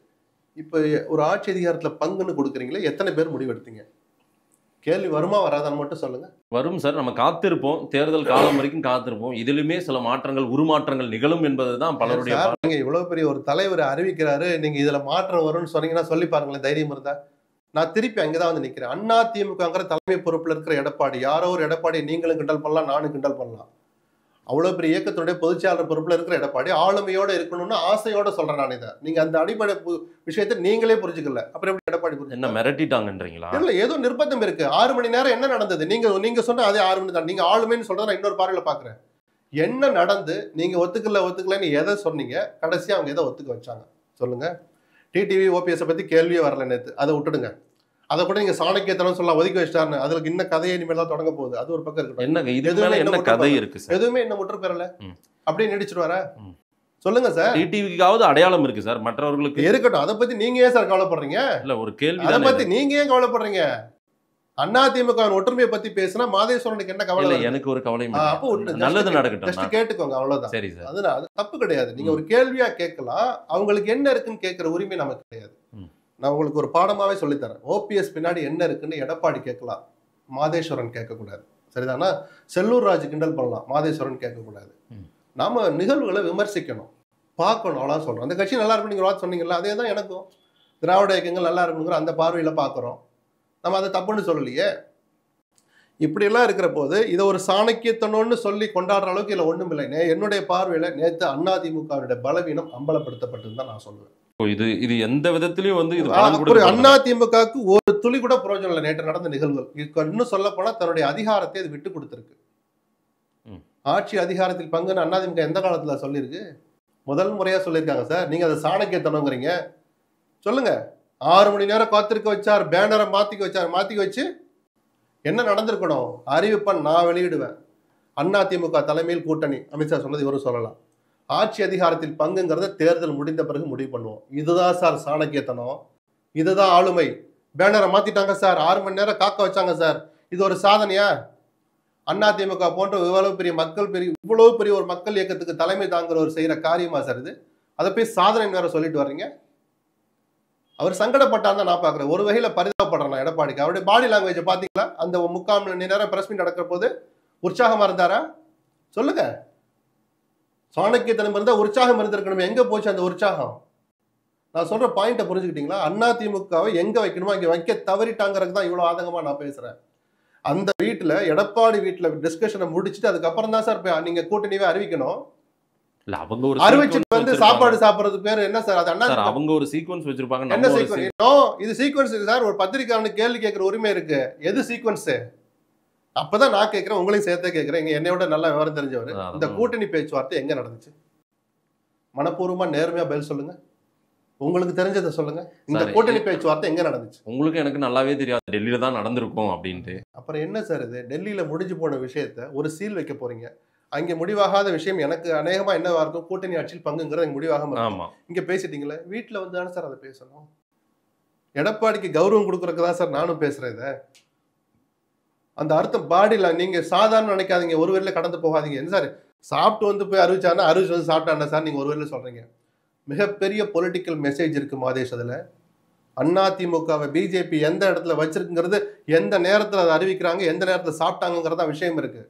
இப்ப ஒரு ஆட்சி அதிகாரத்துல பங்குன்னு கொடுக்குறீங்களே, எத்தனை பேர் முடிவெடுத்தீங்க? கேள்வி வருமா வராதான்னு மட்டும் சொல்லுங்க. வரும் சார். நம்ம காத்திருப்போம். தேர்தல் காலம் வரைக்கும் காத்திருப்போம். இதிலுமே சில மாற்றங்கள், உருமாற்றங்கள் நிகழும் என்பதுதான் பலருடைய. நீங்க இவ்வளவு பெரிய ஒரு தலைவர் அறிவிக்கிறாரு, நீங்க இதுல மாற்றம் வரும்னு சொன்னீங்கன்னா சொல்லி பாருங்களேன், தைரியம் இருந்தா. நான் திருப்பி அங்கதான் வந்து நிக்கிறேன். அதிமுகங்கிற தலைமை பொறுப்புல இருக்கிற எடப்பாடி, யாரோ ஒரு எடப்பாடி நீங்களும் கிண்டல் பண்ணலாம், நானும் கிண்டல் பண்ணலாம். அவ்வளவு பெரிய இயக்கத்துடைய பொதுச்செயலாளர் பொறுப்புல இருக்கிற எடப்பாடி ஆளுமையோட இருக்கணும்னு ஆசையோட சொல்றேன் நான். இதை நீங்க அந்த அடிப்படை விஷயத்தை நீங்களே புரிஞ்சுக்கல, அப்புறம் எப்படி எடப்பாடி என்ன மிரட்டிட்டாங்கன்றீங்களா? இல்ல, ஏதோ நிர்பந்தம் இருக்கு. 6 மணி நேரம் என்ன நடந்தது? நீங்க சொன்ன அதே 6 மணி தான். நீங்க ஆளுமைன்னு சொல்றத நான் இன்னொரு பார்வையில பாக்குறேன். என்ன நடந்து நீங்க ஒத்துக்கலன்னு எதை சொன்னீங்க? கடைசியா அவங்க எதை ஒத்துக்க வச்சாங்க சொல்லுங்க. டிடிவி ஓபிஎஸ் பத்தி கேள்வியே வரல நேத்து, அதை விட்டுடுங்க. அதை கூட நீங்க சாணக்கியத்தனம் சொல்லலாம், ஒதுக்கி வச்சிட்டாருன்னு. அதுக்கு இன்னும் கதையை இனிமேல் தான் தொடங்க போகுது. அது ஒரு பக்கம் இருக்கட்டும். என்ன கதை இருக்கு? எதுவுமே என்ன முற்று பெறல, அப்படியே நீடிச்சிருவாரா? சொல்லுங்க சார். டிடிவிக்காவது அடையாளம் இருக்கு சார், மற்றவர்களுக்கு இருக்கட்டும். அதை பத்தி நீங்க ஏன் சார் கவலைப்படுறீங்க? இல்ல, ஒரு கேள்வி. அதை பத்தி நீங்க ஏன் கவலைப்படுறீங்க? அதிமுக ஒற்றுமையை பத்தி பேசினா மாதேஸ்வரனுக்கு என்ன கவலை? எனக்கு ஒரு கவலை. நல்லது நடக்கட்டும், கேட்டுக்கோங்க, அவ்வளவுதான். சரி சார். அது தப்பு கிடையாது. நீங்க ஒரு கேள்வியா கேட்கலாம். அவங்களுக்கு என்ன இருக்குன்னு கேட்கிற உரிமை நமக்கு கிடையாது. நான் உங்களுக்கு ஒரு பாடமாவே சொல்லித்தரேன். ஓபிஎஸ் பின்னாடி என்ன இருக்குன்னு எடப்பாடி கேட்கலாம், மாதேஸ்வரன் கேட்கக்கூடாது. சரிதானா? செல்லூர் ராஜ் கிண்டல் பண்ணலாம், மாதேஸ்வரன் கேட்கக்கூடாது. நாம நிகழ்வுகளை விமர்சிக்கணும், பார்க்கணும், அவ்வளோ சொல்றோம். அந்த கட்சி நல்லா இருக்குன்னு வார்த்தை சொன்னீங்களா? அதே தான் எனக்கும். திராவிட இயக்கங்கள் நல்லா இருக்குங்கிற அந்த பார்வையில பார்க்குறோம். நம்ம அதை தப்புன்னு சொல்லலையே. இப்படியெல்லாம் இருக்கிற போது இதை ஒரு சாணக்கியத்தனோன்னு சொல்லி கொண்டாடுற அளவுக்கு இல்லை ஒன்றும் இல்லை. என்னுடைய பார்வையில நேற்று அதிமுகவுடைய பலவீனம் அம்பலப்படுத்தப்பட்டதுன்னு தான் நான் சொல்லுவேன். இது எந்த விதத்திலையும் இது அதிமுகவுக்கு ஒரு துளி கூட பிரயோஜனம் இல்லை. நேற்று நடந்த நிகழ்வுகள் இன்னும் சொல்ல போனா தன்னுடைய அதிகாரத்தை அது விட்டு கொடுத்திருக்கு. ஆட்சி அதிகாரத்தில் பங்குன்னு அதிமுக எந்த காலத்துல சொல்லியிருக்கு? முதல் முறையா சொல்லியிருக்காங்க சார். நீங்க அதை சாணக்கியத்தனங்கிறீங்க. சொல்லுங்க. 6 மணி நேரம் காத்திருக்க வச்சார், பேனரை மாத்திக்க வச்சு என்ன நடந்திருக்கணும்? அறிவிப்பன் நான் வெளியிடுவேன், அதிமுக தலைமையில் கூட்டணி. அமித்ஷா சொன்னது இவரும் சொல்லலாம். ஆட்சி அதிகாரத்தில் பங்குங்கிறத தேர்தல் முடிந்த பிறகு முடிவு பண்ணுவோம். இதுதான் சார் சாணக்கியத்தனம், இதுதான் ஆளுமை. பேனரை மாத்திட்டாங்க சார், 6 மணி நேரம் காக்க வச்சாங்க சார், இது ஒரு சாதனையா? அதிமுக போன்ற இவ்வளவு பெரிய ஒரு மக்கள் இயக்கத்துக்கு தலைமை தாங்குற ஒரு செய்யற காரியமா சார் இது? அதை போய் சாதனை வேற சொல்லிட்டு வர்றீங்க. அவர் சங்கடப்பட்டான்னு நான் பாக்குறேன். ஒரு வகையில பரிதாபப்படுறேன் எடப்பாடிக்கு. அவருடைய பாடி லாங்குவேஜ் பாத்தீங்களா? அந்த 3/4 மணி நேரம் பிரஸ் மீட் நடக்கிற போது உற்சாகமா இருந்தாரா? சொல்லுங்க. சாணக்கியத்தனம் இருந்தா உற்சாகம் இருந்திருக்கணும். எங்க போச்சு அந்த உற்சாகம்? நான் சொல்ற பாயிண்ட புரிஞ்சுக்கிட்டீங்களா? அதிமுகவை எங்க வைக்கணுமோ அங்க வைக்க தவறிட்டாங்கிறது தான் இவ்வளவு ஆதங்கமா நான் பேசுறேன். அந்த வீட்டுல எடப்பாடி வீட்டுல டிஸ்கஷனை முடிச்சுட்டு அதுக்கப்புறம் தான் சார் நீங்க கூட்டணியே அறிவிக்கணும். அறிவிச்சுட்டு வந்து சாப்பாடு சாப்பிடுறது பேரு என்ன சார்? அது அவங்க ஒரு சீக்வன்ஸ் வச்சிருப்பாங்க. என்ன சீக்வன்ஸ்? இது சீக்வன்ஸ் சார். ஒரு பத்திரிகையாளனுக்கு கேள்வி கேட்கிற உரிமை இருக்கு. எது சீக்வன்ஸ்? அப்பதான் நான் கேட்கிறேன், உங்களையும் சேர்த்தே கேட்கிறேன். என்னையோட நல்லா விவரம் தெரிஞ்சவர். இந்த கூட்டணி பேச்சுவார்த்தை எங்க நடந்துச்சு? மனப்பூர்வமா நேர்மையா பதில் சொல்லுங்க. உங்களுக்கு தெரிஞ்சதை சொல்லுங்க. இந்த கூட்டணி பேச்சுவார்த்தை எங்க நடந்துச்சு? உங்களுக்கு எனக்கு நல்லாவே தெரியாது. டெல்லியில தான் நடந்திருக்கும் அப்படின்ட்டு. அப்புறம் என்ன சார் இது? டெல்லியில முடிஞ்சு போன விஷயத்த ஒரு சீல் வைக்க போறீங்க. அங்கே முடிவாகாத விஷயம் எனக்கு அநேகமா என்னவா இருக்கும்? கூட்டணி ஆட்சியில் பங்குங்கிறது முடிவாக இங்க பேசிட்டீங்களே. வீட்டுல வந்து தானே சார் அதை பேசணும். எடப்பாடிக்கு கௌரவம் கொடுக்கறதுக்கு தான் சார் நானும் பேசுறேன். இதை அந்த அர்த்தம் பாடியில் நீங்க சாதாரண நினைக்காதீங்க, ஒரு வேலையில கடந்து போகாதீங்க. என்ன சார் சாப்பிட்டு வந்து போய் அறிவிச்சாருன்னா அறிவிச்சு வந்து சாப்பிட்டாண்டா சார் நீங்க ஒரு வேலையில சொல்றீங்க. மிகப்பெரிய பொலிட்டிக்கல் மெசேஜ் இருக்கு மாதேஷ். அதுல அதிமுகவை பிஜேபி எந்த இடத்துல வச்சிருக்குங்கிறது, எந்த நேரத்தில் அதை அறிவிக்கிறாங்க, எந்த நேரத்தில் சாப்பிட்டாங்கிறதா விஷயம் இருக்கு.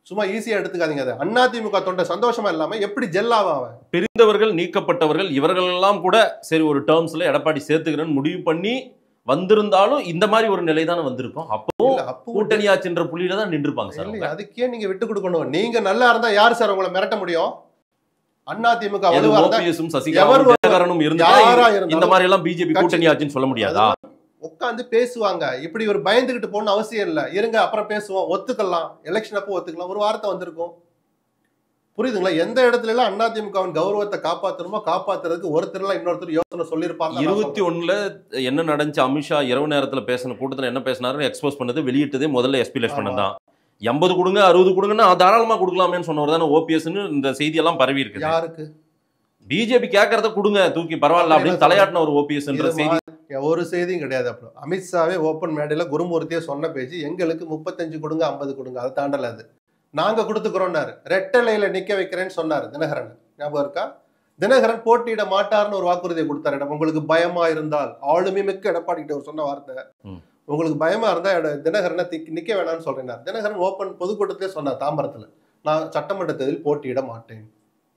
சும்மா ஈஸியா எடுத்துக்காதீங்க. அதை அதிமுக தொண்டை சந்தோஷமா இல்லாம எப்படி ஜெல்லாவ பிரிந்தவர்கள் நீக்கப்பட்டவர்கள் இவர்கள் எல்லாம் கூட சரி ஒரு டேர்ம்ஸ்ல எடப்பாடி சேர்த்துக்கிறேன்னு முடிவு பண்ணி வந்திருந்தாலும் இந்த மாதிரி ஒரு நிலை தானே வந்திருக்கும். அப்போ கூட்டணி ஆச்சுன்ற புள்ளியில தான் நின்றுப்பாங்க சார். அதுக்கே நீங்க விட்டு கொடுக்கணும். நீங்க நல்லா இருந்தா யார் சார் உங்களை மிரட்ட முடியும்? அதிமுக இந்த மாதிரி எல்லாம் பிஜேபி கூட்டணி ஆச்சுன்னு சொல்ல முடியாதா? உட்காந்து பேசுவாங்க. இப்படி ஒரு பயந்துகிட்டு போகணும்னு அவசியம் இல்லை. இருங்க அப்புறம் பேசுவோம், ஒத்துக்கலாம், எலெக்ஷன் அப்போ ஒத்துக்கலாம். ஒரு வார்த்தை வந்திருக்கும், புரியுதுங்களா? எந்த இடத்துல எல்லாம் அதிமுகவின் கௌரவத்தை காப்பாற்றணுமோ காப்பாத்துறதுக்கு ஒருத்தர் இன்னொருத்தர் யோசனை சொல்லியிருப்பாங்க. 21 என்ன நடந்துச்சு, அமித்ஷா இரவு நேரத்துல பேசின கூட்டத்துல என்ன பேசினாரு எக்ஸ்போஸ் பண்ணது வெளியிட்டதே முதல்ல எஸ்பி லட்சுமணன் தான். 80 கொடுங்க 60 கொடுங்கன்னா தாராளமா கொடுக்கலாமேன்னு சொன்னவர் தானே ஓபிஎஸ்ன்னு இந்த செய்தி எல்லாம் பரவி இருக்கு. யாருக்கு? பிஜேபி கேட்கறத கொடுங்க தூக்கி பரவாயில்ல அப்படின்னு தலையாட்டின ஒரு ஓபிஎஸ் செய்தி ஒரு செய்தியும் கிடையாது. அப்புறம் அமித்ஷாவே ஓப்பன் மேடையில குருமூர்த்தியே சொன்ன பேச்சு, எங்களுக்கு 35 கொடுங்க 50 கொடுங்க, அதை தாண்டல, அது நாங்க கொடுத்துக்கிறோம்னாரு. ரெட்டலையில நிக்க வைக்கிறேன்னு சொன்னாரு தினகரன், ஞாபகம் இருக்கா? தினகரன் போட்டியிட மாட்டார்னு ஒரு வாக்குறுதியை கொடுத்தாரு. உங்களுக்கு பயமா இருந்தால், ஆளுமை மிக்க எடப்பாடி கிட்ட சொன்ன வார்த்தை, உங்களுக்கு பயமா இருந்தா தினகரனை நிக்க வேணாம்னு சொல்றேன். தினகரன் ஓப்பன் பொதுக்கூட்டத்திலே சொன்னார் தாம்பரத்துல, நான் சட்டமன்ற தேர்தலில் போட்டியிட மாட்டேன்,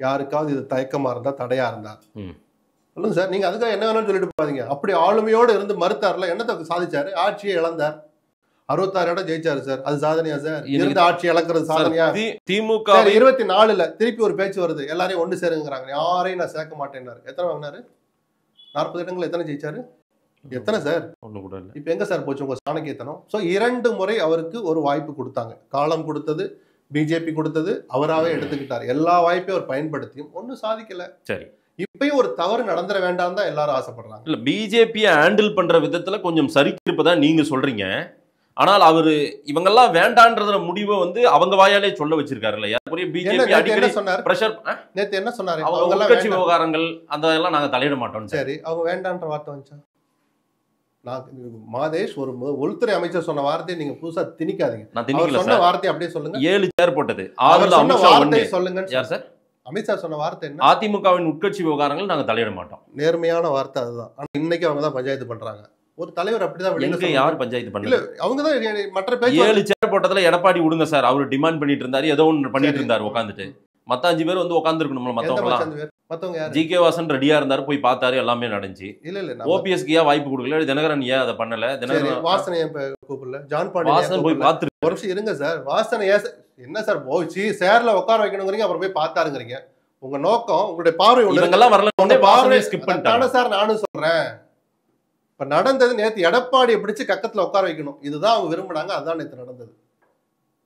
யாருக்காவது இது தயக்கமா இருந்தா தடையா இருந்தா சொல்லுங்க சார். நீங்க அதுக்காக என்ன வேணும்னு சொல்லிட்டு போகாதீங்க. அப்படி ஆளுமையோடு இருந்து மறுத்தாருல, என்னத்தை சாதிச்சாரு? ஆட்சியை இழந்தார். 66 இடம் ஜெயிச்சாரு சார், அது சாதனையா சார்? இருந்த ஆட்சி இழக்கிறது சாதனையா? திமுக 24ல திருப்பி ஒரு பேச்சு வருது, எல்லாரையும் ஒண்ணு சேருங்கிறாங்க. யாரையும் நான் சேர்க்க மாட்டேன்னாரு. எத்தனை வாங்கினாரு? 40 இடங்கள். எத்தனை ஜெயிச்சாரு? எத்தனை சார்? ஒண்ணு கூட இல்ல. இப்ப எங்க சார் போச்சு உங்க சாணக்கியத்தனம்? சோ 2 முறை அவருக்கு ஒரு வாய்ப்பு கொடுத்தாங்க. காலம் கொடுத்தது பிஜேபி, கொடுத்தது அவராவே எடுத்துக்கிட்டார். எல்லா வாய்ப்பையும் அவர் பயன்படுத்தியும் ஒன்னும் சாதிக்கல. சரி, இப்பயும் ஒரு தவறு நடந்துட வேண்டாம் தான் எல்லாரும் ஆசைப்படுறாங்க. இல்ல பிஜேபியை ஹேண்டில் பண்ற விதத்துல கொஞ்சம் சரிக்கிருப்பதா நீங்க சொல்றீங்க. ஆனால் அவரு இவங்கெல்லாம் வேண்டான்றத முடிவை அவங்க வாயாலே சொல்ல வச்சிருக்காருல்ல. யாருக்குரிய பிஜேபி அடிக்கடி பிரஷர். நேத்து என்ன சொன்னாரு? அவங்க கட்சி விவகாரங்கள் அந்த எல்லாம் நாங்க தலையிட மாட்டோம். சரி, அவங்க வேண்டான்ற வார்த்தை வந்துச்சா? மாதேஷ் ஒரு உள்துறை அமைச்சர் சொன்ன வார்த்தையை நீங்க புதுசா திணிக்காதீங்க. நான் சொன்ன வார்த்தை அப்படியே சொல்லுங்க. 7 சேர் போட்டது சொல்லுங்க. யார் சார்? அமித்ஷா சொன்ன வார்த்தை என்ன? அதிமுகவின் உட்கட்சி விவகாரங்கள் நாங்க தலையிட மாட்டோம். நேர்மையான வார்த்தை அதுதான். ஆனா இன்னைக்கு அவங்க தான் பஞ்சாயத்து பண்றாங்க. ஒரு தலைவர் அப்படிதான். எங்க யார் பஞ்சாயத்து பண்ணல? அவங்க தான் மற்ற பேர். 7 சேர் போட்டதுல எடப்பாடி விடுங்க சார், அவரு டிமாண்ட் பண்ணிட்டு இருந்தாரு, ஏதோ ஒன்று பண்ணிட்டு இருந்தாரு உட்காந்துட்டு. மத்த 5 பேர் உட்காந்துருக்கணும்ல. மத்தவங்க ஜி.கே. வாசன் ரெடியா இருந்தாரு, போய் பார்த்தாரு, எல்லாமே நடந்துச்சு. இல்ல ஓபிஎஸ்க்கு ஏன் வாய்ப்பு கொடுக்கல? தினகரன் ஏன் அதை பண்ணல? தினகரன் வாசனை கூப்பிடல. ஜான் பாண்டி வாசன் போய் பார்த்து ஒரு நிமிஷம் இருங்க சார். வாசனை என்ன சார் போச்சு சேர்ல உட்கார வைக்கணுங்கிறீங்க, அப்புறம் போய் பார்த்தாருங்கிறீங்க. உங்க நோக்கம், உங்களுடைய பார்வை இவங்கெல்லாம் வரல, பார்வை ஸ்கிப் பண்ணிட்டாங்க சார். நானும் சொல்றேன், இப்ப நடந்தது நேத்து எடப்பாடியை பிடிச்சு கக்கத்துல உட்கார வைக்கணும், இதுதான் அவங்க விரும்பினாங்க. அதுதான் நேத்து நடந்தது.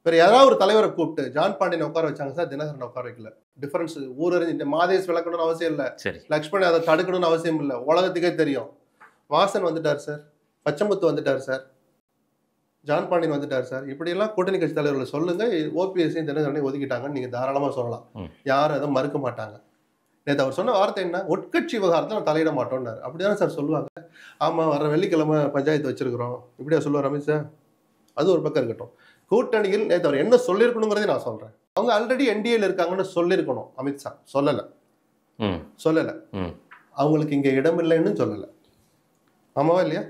வேற யாராவது ஒரு தலைவரை கூப்பிட்டு ஜான் பாண்டியனை உட்கார வச்சாங்க சார், தினகரன் உட்கார வைக்கல. டிஃபரன்ஸ் ஊரறிஞ்சு மாதேஷ் விளக்கணும்னு அவசியம் இல்லை, லக்ஷ்மணி அதை தடுக்கணும்னு அவசியம் இல்லை, உலகத்துக்கே தெரியும். வாசன் வந்துட்டார் சார், பச்சமுத்து வந்துட்டார் சார், ஜான் பாண்டியன் வந்துட்டார் சார். இப்படி எல்லாம் கூட்டணி கட்சி தலைவர்களை சொல்லுங்க. ஓபிஎஸ்ஸையும் தினகரனையும் ஒதுக்கிட்டாங்கன்னு நீங்க தாராளமா சொல்லலாம், யாரும் அதை மறுக்க மாட்டாங்க. நேற்று அவர் சொன்ன வார்த்தை என்ன? உட்கட்சி விவகாரத்தில் நான் தலையிட மாட்டோம்னாரு. அப்படிதானே சார் சொல்லுவாங்க? ஆமா, வர வெள்ளிக்கிழமை பஞ்சாயத்து வச்சிருக்கிறோம், இப்படியா சொல்லுவார் அமித்ஷா? அது ஒரு பக்கம் இருக்கட்டும். கூட்டணியில் நேற்று அவர் என்ன சொல்லியிருக்கணுங்கிறதே நான் சொல்றேன். அவங்க ஆல்ரெடி என்டிஏல இருக்காங்கன்னு சொல்லியிருக்கணும். அமித்ஷா சொல்லல. அவங்களுக்கு இங்க இடம் இல்லைன்னு சொல்லல. ஆமாவா இல்லையா?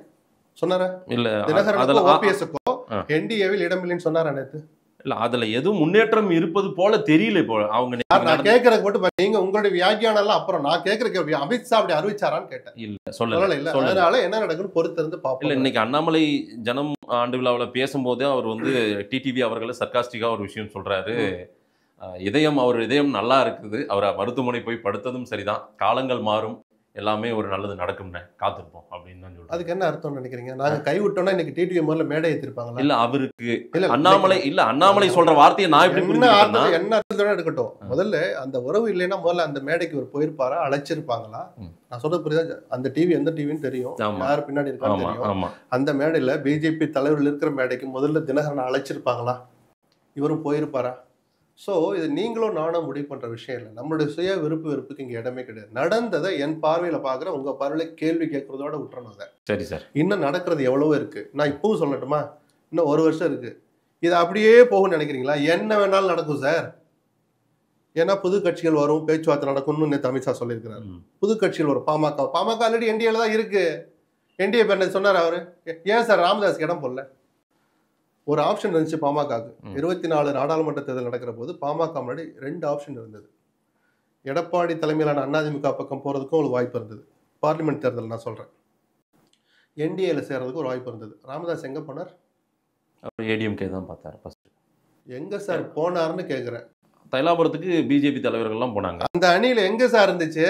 சொன்னாரா? இல்ல தினகரனுக்கும் ஓபிஎஸ்ஸுக்கோ என்டிஏவில் இடம் இல்லைன்னு சொன்னாரா நேற்று? இல்ல அதுல எதுவும் முன்னேற்றம் இருப்பது போல தெரியல. இப்போ அவங்க நான் கேட்கறதுக்கு மட்டும் நீங்க உங்களுடைய வியாக்கியானம் எல்லாம் அப்புறம் நான் கேட்கறதுக்கு அமித்ஷா அப்படி அறிவிச்சாரான்னு கேட்டேன். இல்ல சொல்லல. இல்ல அதனால என்ன நடக்குன்னு பொறுத்து இருந்து பார்ப்போம். இல்ல இன்னைக்கு அண்ணாமலை ஜனம் ஆண்டு விழாவில் பேசும்போது அவர் டிடிவி அவர்களை சர்க்காஸ்டிக்கா ஒரு விஷயம் சொல்றாரு. அவர் இதயம் நல்லா இருக்குது, அவரை மருத்துவமனை போய் படுத்ததும் சரிதான், காலங்கள் மாறும், எல்லாமே ஒரு நல்லது நடக்கும்னு காத்திருப்போம் அப்படின்னு தான் சொல்றேன். அதுக்கு என்ன அர்த்தம் நினைக்கிறீங்க? நாங்க கைவிட்டோம்னா இன்னைக்கு டிடிவி முதல்ல மேடை ஏத்திருப்பாங்க. இல்ல அவருக்கு அண்ணாமலை சொல்ற வார்த்தையை நான் எப்படி என்ன அர்த்தம் எடுக்கட்டும். முதல்ல அந்த உறவு இல்லைன்னா முதல்ல அந்த மேடைக்கு ஒரு போயிருப்பாரா, அழைச்சிருப்பாங்களா? நான் சொல்றது புரியுதா? அந்த டிவி எந்த டிவின்னு தெரியும், யாரு பின்னாடி இருக்கான்னு தெரியும். அந்த மேடையில பிஜேபி தலைவர்கள் இருக்கிற மேடைக்கு முதல்ல தினகரனை அழைச்சிருப்பாங்களா? இவரும் போயிருப்பாரா? ஸோ இது நீங்களும் நானும் முடிவு பண்ணுற விஷயம் இல்லை. நம்மளுடைய சுய விருப்பு வெறுப்புக்கு இங்கே இடமே கிடையாது. நடந்ததை என் பார்வையில் பார்க்குற உங்கள் பார்வையில் கேள்வி கேட்குறதோட விட்டுறணும். அதை சரி சார். இன்னும் நடக்கிறது எவ்வளவோ இருக்குது. நான் இப்பவும் சொல்லட்டுமா, இன்னும் 1 வருஷம் இருக்குது. இது அப்படியே போகும்னு நினைக்கிறீங்களா? என்ன வேணாலும் நடக்கும் சார். ஏன்னா புது கட்சிகள் வரும், பேச்சுவார்த்தை நடக்கும்னு நேற்று அமித்ஷா சொல்லியிருக்கிறார். புது கட்சிகள் வரும். பாமக ஆல்ரெடி என்டிஏல தான் இருக்கு. என்டிஏ பேர் சொன்னார் அவரு. ஏன் சார் ராமதாஸ்க்கு இடம் போடல? ஒரு ஆப்ஷன் இருந்துச்சு பாமகவுக்கு. 24 நாடாளுமன்ற தேர்தல் நடக்கிற போது பாமக முன்னாடி 2 ஆப்ஷன் இருந்தது. எடப்பாடி தலைமையிலான அதிமுக பக்கம் போறதுக்கும் ஒரு வாய்ப்பு இருந்தது. பார்லிமெண்ட் தேர்தல் நான் சொல்றேன். என்டிஏல சேர்றதுக்கு ஒரு வாய்ப்பு இருந்தது. ராமதாஸ் எங்க போனார்? அவர் ஏடிஎம்கே தான் பார்த்தார் ஃபர்ஸ்ட். எங்க சார் போனார்னு கேக்குறேன். தைலாபுரத்துக்கு பிஜேபி தலைவர்கள்லாம் போனாங்க. அந்த அணியில எங்க சார் இருந்துச்சு?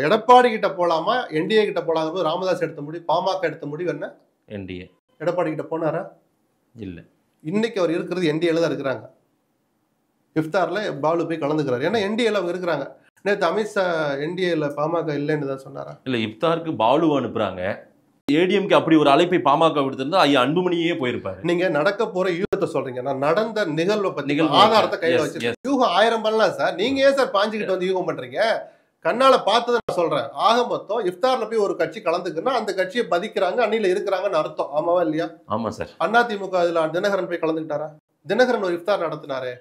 எடப்பாடி கிட்ட போலாமா என்டிஏ கிட்ட போலாத போது ராமதாஸ் எடுத்த முடிவு, பாமக எடுத்த முடிவு என்ன? என்டிஏ. எடப்பாடி கிட்ட போனாரா? இல்ல. இன்னைக்கு அவர் இருக்கிறது என்டிஏல தான் இருக்கிறாங்க. இஃப்தார்ல பாலு போய் கலந்துக்கிறாரு. ஏன்னா என்டிஏல அவங்க இருக்கிறாங்க. நேற்று அமித்ஷா என்டிஏல பாமக இல்லைன்னு தான் சொன்னாரா? இல்ல, இஃப்தாருக்கு பாலு அனுப்புறாங்க. ஏடிஎம்கே அப்படி ஒரு அழைப்பை பாமக விடுத்திருந்தா ஐயா அன்புமணியே போயிருப்பாரு. நீங்க நடக்க போற யூகத்தை சொல்றீங்க. நான் நடந்த நிகழ்வை பத்தி ஆதாரத்தை கையில வச்சு யூகம் 1000 பண்ணலாம் சார். நீங்க ஏன் சார் பாஞ்சுக்கிட்டு வந்து யூகம் பண்றீங்க? கண்ணால பார்த்ததை நான் சொல்றேன். ஆக மொத்தம் இஃப்தார்ல போய் ஒரு கட்சி கலந்துக்குன்னா அந்த கட்சியை பதிக்கிறாங்க, அணியில இருக்கிறாங்கன்னு அர்த்தம். ஆமாவா இல்லையா? ஆமா சார். அதிமுக இதுல தினகரன் போய் கலந்துக்கிட்டாரா? தினகரன் ஒரு இஃப்தார் நடத்தினாரு.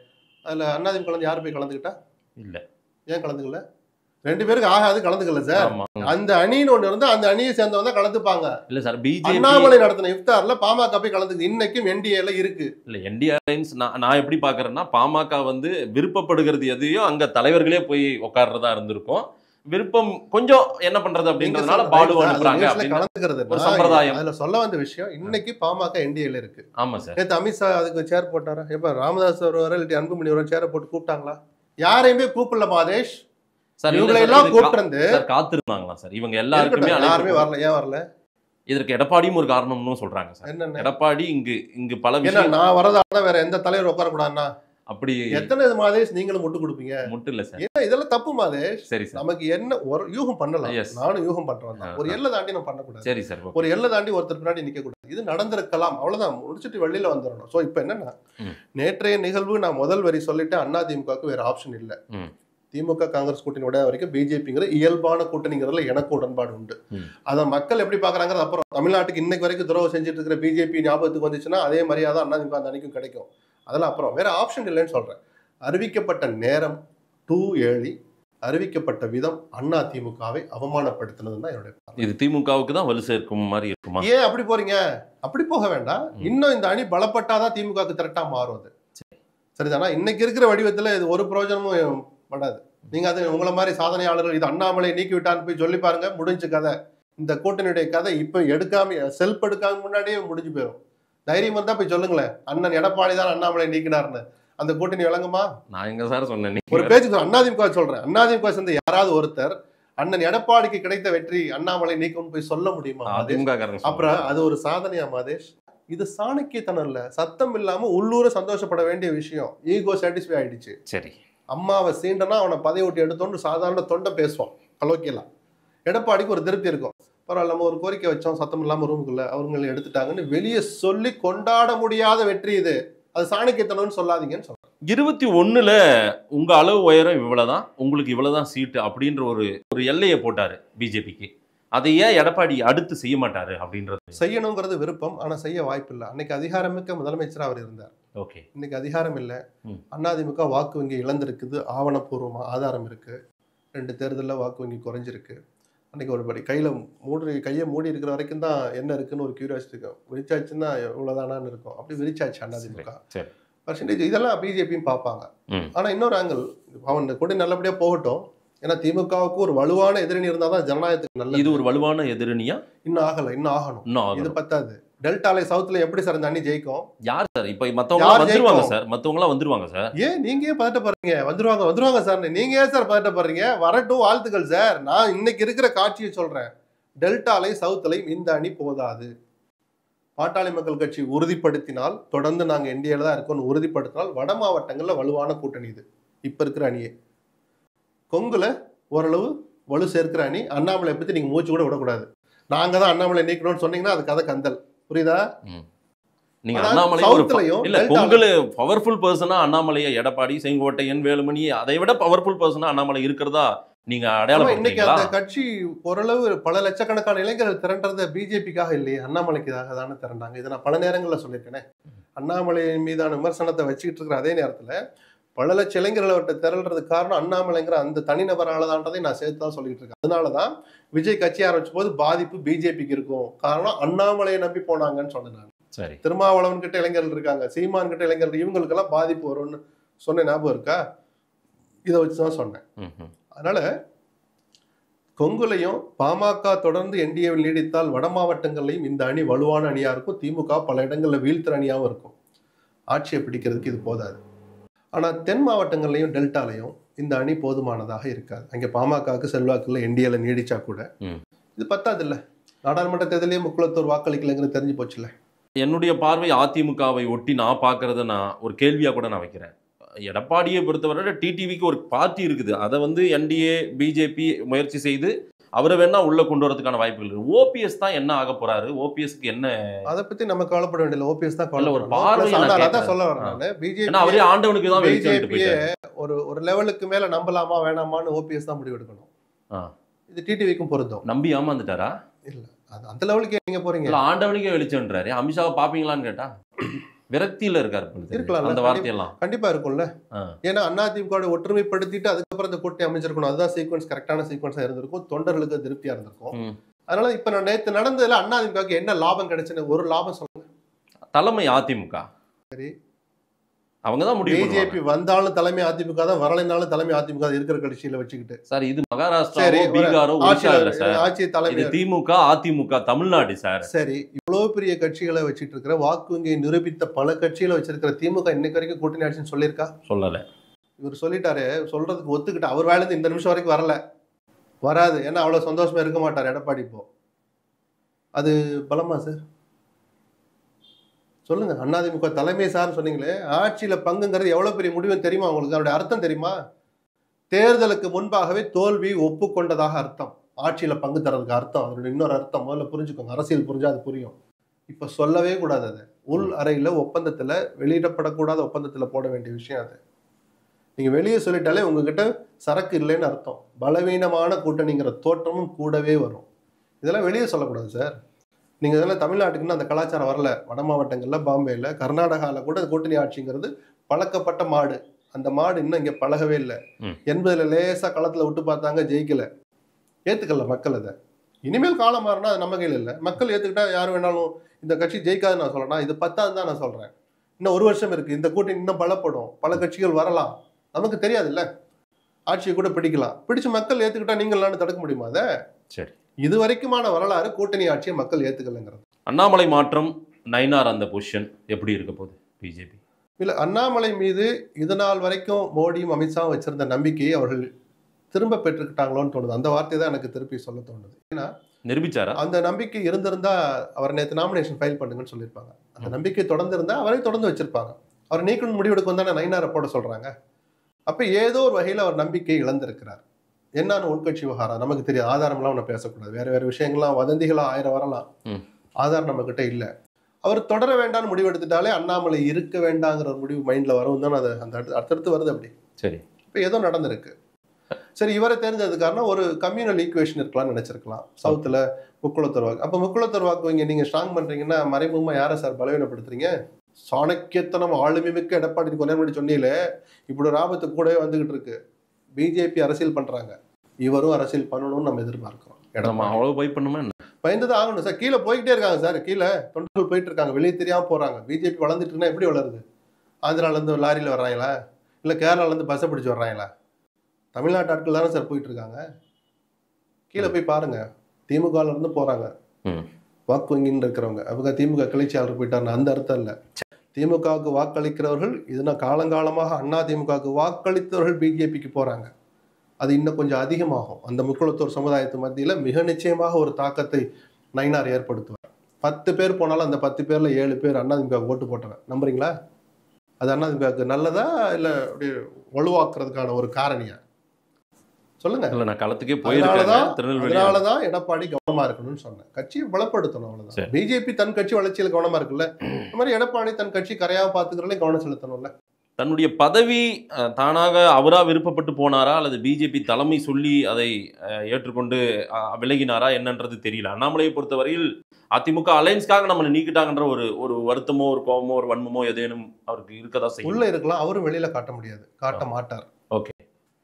அதுல அதிமுக கலந்து யாரு போய் கலந்துக்கிட்டா? இல்ல. ஏன் கலந்துக்கல? 2 பேருக்கு ஆகாது, கலந்துக்கல சார். அந்த அணின்னு ஒண்ணு இருந்தா அந்த அணியை சேர்ந்தவங்க தான் கலந்துப்பாங்க. இல்ல சார், பிஜேபி அண்ணாமலை நடத்தின இஃப்தார்ல பாமக போய் கலந்துக்கு இன்னைக்கும் என்டிஏல இருக்கு. இல்ல, என்டிஏ அலைன்ஸ் நான் எப்படி பாக்குறேன்னா, பாமக விருப்பப்படுகிறது எதையோ அங்க தலைவர்களே போய் உட்கார்றதா இருந்திருக்கும். விருப்பம் கொஞ்சம் என்ன பண்றது அப்படின்றதுனால பாலு அனுப்புறாங்க கலந்துக்கிறது ஒரு சம்பிரதாயம். அதுல சொல்ல வந்த விஷயம், இன்னைக்கு பாமக என்டிஏல இருக்கு. ஆமா சார். நேற்று அமித்ஷா அதுக்கு சேர் போட்டாரா? எப்ப ராமதாஸ் வருவாரா இல்லாட்டி அன்புமணி ஒரு சேரை போட்டு கூப்பிட்டாங்களா? யாரையுமே கூப்பிடல மாதேஷ். இவங்களை எல்லாம் கூப்பிட்டு காத்திருந்தாங்களா சார்? இவங்க எல்லாருமே வரல. ஏன் வரல? இதற்கு எடப்பாடியும் ஒரு காரணம்னு சொல்றாங்க சார். என்ன எடப்பாடி இங்கு பல விஷயம் நான் வரதால வேற எந்த தலைவர் உட்கார கூடாதுன்னா அப்படி எத்தனை மாதேஷ் நீங்களும் முட்டு கொடுப்பீங்க? முட்டு இல்ல சார். ஏன்னா இதெல்லாம் தப்பு மாதேஷ். சரி சார். நமக்கு என்ன ஒரு யூகம் பண்ணலாம். நானும் யூகம் பண்றேன். ஒரு எல்லை தாண்டி நம்ம பண்ணக்கூடாது. சரி சார். ஒரு எல்லை தாண்டி ஒருத்தர் பின்னாடி நிக்க கூடாது. இது நடந்திருக்கலாம், அவ்வளவுதான். முடிச்சுட்டு வெளியில வந்துடணும். சோ இப்ப என்னன்னா, நேற்றைய நிகழ்வு நான் முதல் வரி சொல்லிட்டு அதிமுகவுக்கு வேற ஆப்ஷன் இல்ல. திமுக காங்கிரஸ் கூட்டணியோட வரைக்கும் பிஜேபிங்கிற இயல்பான கூட்டணிங்கிறதுல எனக்கு உடன்பாடு உண்டு. அதை மக்கள் எப்படி பாக்குறாங்க அப்புறம். தமிழ்நாட்டுக்கு இன்னைக்கு வரைக்கும் துரோகம் செஞ்சுட்டு இருக்கிற பிஜேபி ஞாபகத்துக்கு வந்துச்சுன்னா அதே மரியாதை அதிமுக அந்த அன்னைக்கும் கிடைக்கும். அதெல்லாம் அப்புறம் வேற ஆப்ஷன் இல்லைன்னு சொல்றேன். அறிவிக்கப்பட்ட நேரம் 2/7 அறிவிக்கப்பட்ட விதம் அதிமுகவை அவமானப்படுத்தினது தான் என்னுடைய. இது திமுகவுக்கு தான் வலு சேர்க்கும் மாதிரி இருக்குமா? ஏன் அப்படி போறீங்க? அப்படி போக வேண்டாம். இன்னும் இந்த அணி பலப்பட்டாதான் திமுகவுக்கு திரட்டா மாறும். அது சரிதானா? இன்னைக்கு இருக்கிற வடிவத்துல இது ஒரு பிரயோஜனமும் படாது. நீங்க அது உங்களை மாதிரி சாதனையாளர்கள் இது அண்ணாமலை நீக்கி விட்டான்னு போய் சொல்லி பாருங்க, முடிஞ்சு கதை. இந்த கூட்டணியுடைய கதை இப்ப எடுக்காம செல்ஃப் எடுக்காம முன்னாடியே முடிஞ்சு போயிடும். தைரியம் வந்தா போய் சொல்லுங்களேன், அண்ணன் எடப்பாடி தான் அண்ணாமலை நீக்கினார்னு. அந்த கூட்டணி விளங்குமா? நான் எங்க சார் சொன்னேன்? ஒரு பேச்சுக்கு அதிமுக சொல்றேன். அதிமுக சேர்ந்த யாராவது ஒருத்தர் அண்ணன் எடப்பாடிக்கு கிடைத்த வெற்றி அண்ணாமலை நீக்கும்னு போய் சொல்ல முடியுமா? அப்புறம் அது ஒரு சாதனையா மாதேஷ்? இது சாணக்கியத்தனம் இல்ல, சத்தம் இல்லாம உள்ளூர சந்தோஷப்பட வேண்டிய விஷயம். ஈகோ சாட்டிஸ்ஃபை ஆயிடுச்சு. சரி, அம்மாவை சீண்டனா அவனை பதவி விட்டு எடுத்தோன்னு சாதாரண தொண்டை பேசுவான், கலோக்கியலாம். எடப்பாடிக்கு ஒரு திருப்தி இருக்கும். பரவாயில்ல, நம்ம ஒரு கோரிக்கை வச்சோம், சத்தம் இல்லாம ரூமுக்குள்ள அவங்களை எடுத்துட்டாங்கன்னு வெளியே சொல்லி கொண்டாட முடியாத வெற்றி இது. அது சாணக்கியத்தனம்னு சொல்லாதீங்கன்னு சொல்றேன். 21ல உங்க அளவு உயரம் இவ்வளவுதான், உங்களுக்கு இவ்வளவுதான் சீட்டு அப்படின்ற ஒரு எல்லையை போட்டாரு பிஜேபிக்கு. அதை ஏன் எடப்பாடி அடுத்து செய்ய மாட்டாரு அப்படின்றது? செய்யணுங்கிறது விருப்பம், ஆனா செய்ய வாய்ப்பு இல்லை. அன்னைக்கு அதிகாரமிக்க முதலமைச்சராக அவர் இருந்தார். ஓகே, இன்னைக்கு அதிகாரம் இல்லை. அதிமுக வாக்கு வங்கி இழந்திருக்குது, ஆவணப்பூர்வமா ஆதாரம் இருக்கு. 2 தேர்தலில் வாக்கு வங்கி குறைஞ்சிருக்கு. அன்னைக்கு ஒரு படி கையை மூடி இருக்கிற வரைக்கும் தான் என்ன இருக்குன்னு ஒரு கியூரியாசிட்டி இருக்கும். விரிச்சாச்சுன்னா எவ்வளவுதானான்னு இருக்கும். அப்படி விரிச்சாச்சு அதிமுக பர்சன்டேஜ். இதெல்லாம் பிஜேபியும் பார்ப்பாங்க. ஆனா இன்னொரு ஆங்கிள், அவன் கூட நல்லபடியா போகட்டும். ஏன்னா திமுகவுக்கு ஒரு வலுவான எதிரணி இருந்தாதான் ஜனநாயகத்துக்கு நல்லது. இது ஒரு வலுவான எதிரணியா? இன்னும் ஆகல, இன்னும் ஆகணும். இது பத்தாது. டெல்டால சவுத்ல எப்படி சார் இந்த அணி ஜெயிக்கும்? யார் சார்? இப்ப மத்தவங்க வந்துருவாங்க சார், மத்தவங்க வந்துருவாங்க சார். ஏன் நீங்க ஏன் பதட்டப்படுறீங்க? வந்துருவாங்க சார். நீங்க ஏன் சார் பதட்டப்படுறீங்க? வரட்டும், வாழ்த்துக்கள் சார். நான் இன்னைக்கு இருக்கிற காட்சியை சொல்றேன். டெல்டாலை சவுத்லையும் இந்த அணி போதாது. பாட்டாளி மக்கள் கட்சி உறுதிப்படுத்தினால், தொடர்ந்து நாங்க என்டிஏல தான் இருக்கோம்னு உறுதிப்படுத்தினால், வட மாவட்டங்கள்ல வலுவான கூட்டணி இது. இப்ப இருக்கிற அணியே கொங்குல ஓரளவு வலு சேர்க்கிற அணி. அண்ணாமலை பத்தி நீங்க மூச்சு கூட விடக்கூடாது. நாங்க தான் அண்ணாமலை நீக்கணும்னு சொன்னீங்கன்னா அது கதை கந்தல். புரியுதா? நீங்க ஆனா அண்ணாமலை சவுத்துலயும் இல்ல பொங்கல் பவர்ஃபுல் பர்சனா அண்ணாமலையை எடப்பாடி, செங்கோட்டையன், வேலுமணி அதை விட பவர்ஃபுல் பர்சனா அண்ணாமலை இருக்கிறதா நீங்க அடையாளம் இன்னைக்கு அந்த கட்சி ஓரளவு பல லட்சக்கணக்கான இளைஞர்கள் திரண்டது பிஜேபிக்காக இல்லையே, அண்ணாமலைக்காக தானே திரண்டாங்க. இதை நான் பல நேரங்களில் சொல்லியிருக்கேனே. அண்ணாமலை மீதான விமர்சனத்தை வச்சுக்கிட்டு இருக்கிற அதே நேரத்துல பல லட்ச இளைஞர்களை அவர்கிட்ட திரள்றதுக்கு காரணம் அண்ணாமலைங்கிற அந்த தனிநபரால தான்றதை நான் சேர்த்து தான் சொல்லிட்டு இருக்கேன். அதனாலதான் விஜய் கட்சி ஆரம்பிச்ச போது பாதிப்பு பிஜேபிக்கு இருக்கும், காரணம் அண்ணாமலையை நம்பி போனாங்கன்னு சொன்னேன் நான். சரி, திருமாவளவன் கிட்ட இளைஞர்கள் இருக்காங்க, சீமான் கிட்ட இளைஞர்கள், இவங்களுக்கெல்லாம் பாதிப்பு வரும்னு சொன்ன ஞாபகம் இருக்கா? இதை வச்சுதான் சொன்னேன். அதனால கொங்குலையும் பாமக தொடர்ந்து என்டிஏவில் நீடித்தால் வட மாவட்டங்கள்லையும் இந்த அணி வலுவான அணியா இருக்கும். திமுக பல இடங்கள்ல வீழ்த்துற அணியாகவும் இருக்கும். ஆட்சியை பிடிக்கிறதுக்கு இது போதாது. ஆனா தென் மாவட்டங்கள்லையும் டெல்டாலையும் இந்த அணி போதுமானதாக இருக்காது. அங்க பாமகவுக்கு செல்வாக்குள்ள என்டிஏல நீடிச்சா கூட இது பத்தாது இல்ல. நாடாளுமன்ற தேர்தலையே முக்குளத்தோர் வாக்களிக்கலைங்கிறது தெரிஞ்சு போச்சுல்ல. என்னுடைய பார்வை அதிமுகவை ஒட்டி நான் பார்க்கறத நான் ஒரு கேள்வியா கூட நான் வைக்கிறேன். எடப்பாடியை பொறுத்தவரை டிடிவிக்கு ஒரு பார்ட்டி இருக்குது, அதை வந்து என்டிஏ பிஜேபி முயற்சி செய்து அவரை வேணா உள்ள கொண்டு வரதுக்கான வாய்ப்புகள் இருக்கு. ஓபிஎஸ் தான் என்ன ஆக போறாரு, ஓபிஎஸ்க்கு என்ன, அதை பத்தி நம்ம கவலைப்பட வேண்டியது. ஓபிஎஸ் தான் ஒரு பார்வை சொல்ல வரேன். பிஜேபி அவரே ஆண்டவனுக்கு தான் பிஜேபியே ஒரு லெவலுக்கு மேல நம்பலாமா வேணாமான்னு ஓபிஎஸ் தான் முடிவு எடுக்கணும். இது டிடிவிக்கும் பொருந்தும். நம்பி ஏமாந்துட்டாரா? இல்ல, அந்த லெவலுக்கு நீங்க போறீங்க. ஆண்டவனுக்கே வெளிச்சம்ன்றாரு. அமித்ஷாவை பாப்பீங்களான்னு கேட்டா விரக்தியில இருக்காரு. இருக்கலாம், அந்த வார்த்தையெல்லாம் கண்டிப்பா இருக்கும்ல. ஏன்னா அதிமுக ஒற்றுமைப்படுத்திட்டு அதுக்கப்புறம் இந்த கூட்டணி அமைச்சிருக்கணும். அதுதான் சீக்வன்ஸ், கரெக்டான சீக்வன்ஸா இருந்திருக்கும், தொண்டர்களுக்கு திருப்தியா இருந்திருக்கும். அதனால இப்ப நான் நேற்று நடந்ததுல அதிமுகவுக்கு என்ன லாபம் கிடைச்சுன்னு ஒரு லாபம் சொல்லுங்க. தலைமை அதிமுக சரி, அவங்க தான் முடிவு. பிஜேபி வந்தாலும் தலைமை அதிமுக தான், வரலைனாலும் தலைமை அதிமுக இருக்கிற கட்சியில வச்சுக்கிட்டு. சார் இது மகாராஷ்டிரா, பீகாரோ, ஆட்சி தலைமை திமுக அதிமுக தமிழ்நாடு. சார் சரி, இவ்வளவு பெரிய கட்சிகளை வச்சிட்டு இருக்கிற, வாக்கு வங்கியை நிரூபித்த பல கட்சிகளை வச்சிருக்கிற திமுக இன்னைக்கு வரைக்கும் கூட்டணி ஆட்சின்னு சொல்லியிருக்கா? சொல்லல. இவர் சொல்லிட்டாரு, சொல்றதுக்கு ஒத்துக்கிட்டு அவர் வேலை இந்த நிமிஷம் வரைக்கும் வரல, வராது. ஏன்னா அவ்வளவு சந்தோஷமா இருக்க மாட்டார் எடப்பாடி. இப்போ அது பலமா சார் சொல்லுங்க. அதிமுக தலைமை சார் சொன்னீங்களே, ஆட்சியில பங்குங்கிறது எவ்வளவு பெரிய முடிவுன்னு தெரியுமா உங்களுக்கு? அவருடைய அர்த்தம் தெரியுமா? தேர்தலுக்கு முன்பாகவே தோல்வி ஒப்புக்கொண்டதாக அர்த்தம். ஆட்சியில பங்கு தரதுக்கு அர்த்தம், அதனுடைய இன்னொரு அர்த்தம் முதல்ல புரிஞ்சுக்கோங்க. அரசியல் புரிஞ்சா அது புரியும். இப்ப சொல்லவே கூடாது. அது உள் அறையில ஒப்பந்தத்துல, வெளியிடப்படக்கூடாத ஒப்பந்தத்துல போட வேண்டிய விஷயம் அது. நீங்க வெளியே சொல்லிட்டாலே உங்ககிட்ட சரக்கு இல்லைன்னு அர்த்தம். பலவீனமான கூட்டணிங்கிற தோற்றமும் கூடவே வரும். இதெல்லாம் வெளியே சொல்லக்கூடாது சார். நீங்க இதெல்லாம் தமிழ்நாட்டுக்குன்னு அந்த கலாச்சாரம் வரல. வட மாவட்டங்கள்ல, பாம்பேல, கர்நாடகாவில் கூட கூட்டணி ஆட்சிங்கிறது பழக்கப்பட்ட மாடு. அந்த மாடு இன்னும் இங்க பழகவே இல்லை. 80ல லேசா களத்துல விட்டு பார்த்தாங்க, ஜெயிக்கல, ஏத்துக்கல மக்கள். அதை இனிமேல் காலம் மாறினா அது நம்ம கையில் இல்லை. மக்கள் ஏத்துக்கிட்டா யார் வேணாலும் இந்த கட்சி ஜெயிக்காதுன்னு நான் சொல்றேன். இது 10 தான் நான் சொல்றேன். இன்னும் 1 வருஷம் இருக்கு. இந்த கூட்டணி இன்னும் பலப்படும், பல கட்சிகள் வரலாம், நமக்கு தெரியாது இல்ல. ஆட்சியை கூட பிடிக்கலாம். பிடிச்சு மக்கள் ஏத்துக்கிட்டா நீங்களான்னு தடுக்க முடியுமா? அதை சரி, இது வரைக்குமான வரலாறு கூட்டணி ஆட்சியை மக்கள் ஏத்துக்கலைங்கிறது. அண்ணாமலை மாற்றம், நயினார் அந்த பொசிஷன் எப்படி இருக்க போகுது பிஜேபி? இல்ல, அண்ணாமலை மீது இது நாள் வரைக்கும் மோடியும் அமித்ஷாவும் வச்சிருந்த நம்பிக்கையை அவர்கள் திரும்ப பெற்றுக்கிட்டாங்களோன்னு தோணுது. அந்த வார்த்தை தான் எனக்கு திருப்பி சொல்ல தோணுது. ஏன்னா நிரூபிச்சாரா? அந்த நம்பிக்கை இருந்திருந்தா அவர் நேற்று நாமினேஷன் ஃபைல் பண்ணுங்கன்னு சொல்லியிருப்பாங்க. அந்த நம்பிக்கை தொடர்ந்து இருந்தா அவரை தொடர்ந்து வச்சிருப்பாங்க. அவர் நீக்கணும் முடிவெடுக்க வந்தானே நயினாரை போட சொல்றாங்க. அப்ப ஏதோ ஒரு வகையில் அவர் நம்பிக்கை இழந்திருக்கிறார். என்னன்னு உள்கட்சி விவகாரம் நமக்கு தெரியாது. ஆதாரம்லாம் ஒன்று பேசக்கூடாது. வேற வேற விஷயங்கள்லாம் வதந்திகளாக 1000 வரலாம். ஆதாரம் நம்ம கிட்ட இல்லை. அவர் தொடர வேண்டாம்னு முடிவு எடுத்துட்டாலே அண்ணாமலை இருக்க வேண்டாங்கிற ஒரு முடிவு மைண்ட்ல வரவும் தானே அது அந்த அடுத்தடுத்து வருது. அப்படி சரி, இப்போ ஏதோ நடந்திருக்கு. சரி, இவரை தெரிஞ்சது காரணம் ஒரு கம்யூனல் ஈக்குவேஷன் இருக்கலாம்னு நினைச்சிருக்கலாம். சவுத்துல முக்குளத்தூர் வாக்கு. அப்போ முக்குளத்தூர் வாக்கு இங்க நீங்க ஸ்ட்ராங் பண்றீங்கன்னா மறைமுகமா யாரை சார் பலவீனப்படுத்துறீங்க? சாணக்கியத்தனம் ஆளுமை மிக்க எடப்பாடி கொஞ்ச நேரம் முன்னாடி சொன்னீங்களே, இப்படி ஒரு ஆபத்து கூடவே வந்துகிட்டு இருக்கு. பிஜேபி அரசியல் பண்றாங்க, இவரும் அரசியல் பண்ணணும்னு நம்ம எதிர்பார்க்கிறோம். அவ்வளவு போய் பண்ணுமா? பயந்துதான் ஆகணும் சார். கீழே போய்கிட்டே இருக்காங்க சார். கீழே தொண்டர்கள் போயிட்டு இருக்காங்க, வெளியே தெரியாம போறாங்க. பிஜேபி வளர்ந்துட்டு இருந்தா எப்படி வளருது? ஆந்திரால இருந்து லாரியில வர்றாங்களா, இல்ல கேரளால இருந்து பஸ்ஸை பிடிச்சி வர்றாங்களா? தமிழ்நாட்டு ஆட்கள் தானே சார் போயிட்டு இருக்காங்க. கீழே போய் பாருங்க, திமுகல இருந்து போறாங்க வாக்கு வங்கின்னு இருக்கிறவங்க. அவங்க திமுக கிளர்ச்சியாளர் போயிட்டாருன்னு அந்த அர்த்தம் இல்லை. திமுகவுக்கு வாக்களிக்கிறவர்கள், இதுனா காலங்காலமாக அண்ணா திமுகவுக்கு வாக்களித்தவர்கள் பிஜேபிக்கு போறாங்க. அது இன்னும் கொஞ்சம் அதிகமாகும். அந்த முக்குளத்தூர் சமுதாயத்து மத்தியில மிக நிச்சயமாக ஒரு தாக்கத்தை நயினார் ஏற்படுத்துவார். 10 பேர் போனாலும் அந்த 10 பேர்ல 7 பேர் அதிமுக ஓட்டு போட்டவன். நம்புறீங்களா? அது அதிமுகவுக்கு நல்லதா இல்ல அப்படி வலுவாக்குறதுக்கான ஒரு காரணியா? சொல்லுங்க. இல்ல நான் களத்துக்கே போயிருக்கேன். திருநெல்வேலி. அதனாலதான் எடப்பாடி கவனமா இருக்கணும்னு சொன்னேன். கட்சியை பலப்படுத்தணும், அவ்வளவுதான். பிஜேபி தன் கட்சி வளர்ச்சியில் கவனமா இருக்குல்ல, இந்த மாதிரி எடப்பாடி தன் கட்சி கரையாம பாத்துக்கிறதுல கவனம் செலுத்தணும்ல. தன்னுடைய பதவி தானாக அவரா விருப்பப்பட்டு போனாரா அல்லது பிஜேபி தலைமை சொல்லி அதை ஏற்றுக்கொண்டு விலகினாரா என்னன்றது தெரியல. அண்ணாமலையை பொறுத்தவரையில் அதிமுக அலைன்ஸ்க்காக நம்மளை நீக்கிட்டாங்கன்ற ஒரு வருத்தமோ ஒரு கோபமோ ஒரு வன்மமோ ஏதேனும் அவருக்கு இருக்கதா செய்யும். உள்ள இருக்கலாம், அவரும் வெளியில காட்ட முடியாது, காட்ட மாட்டார். ஓகே.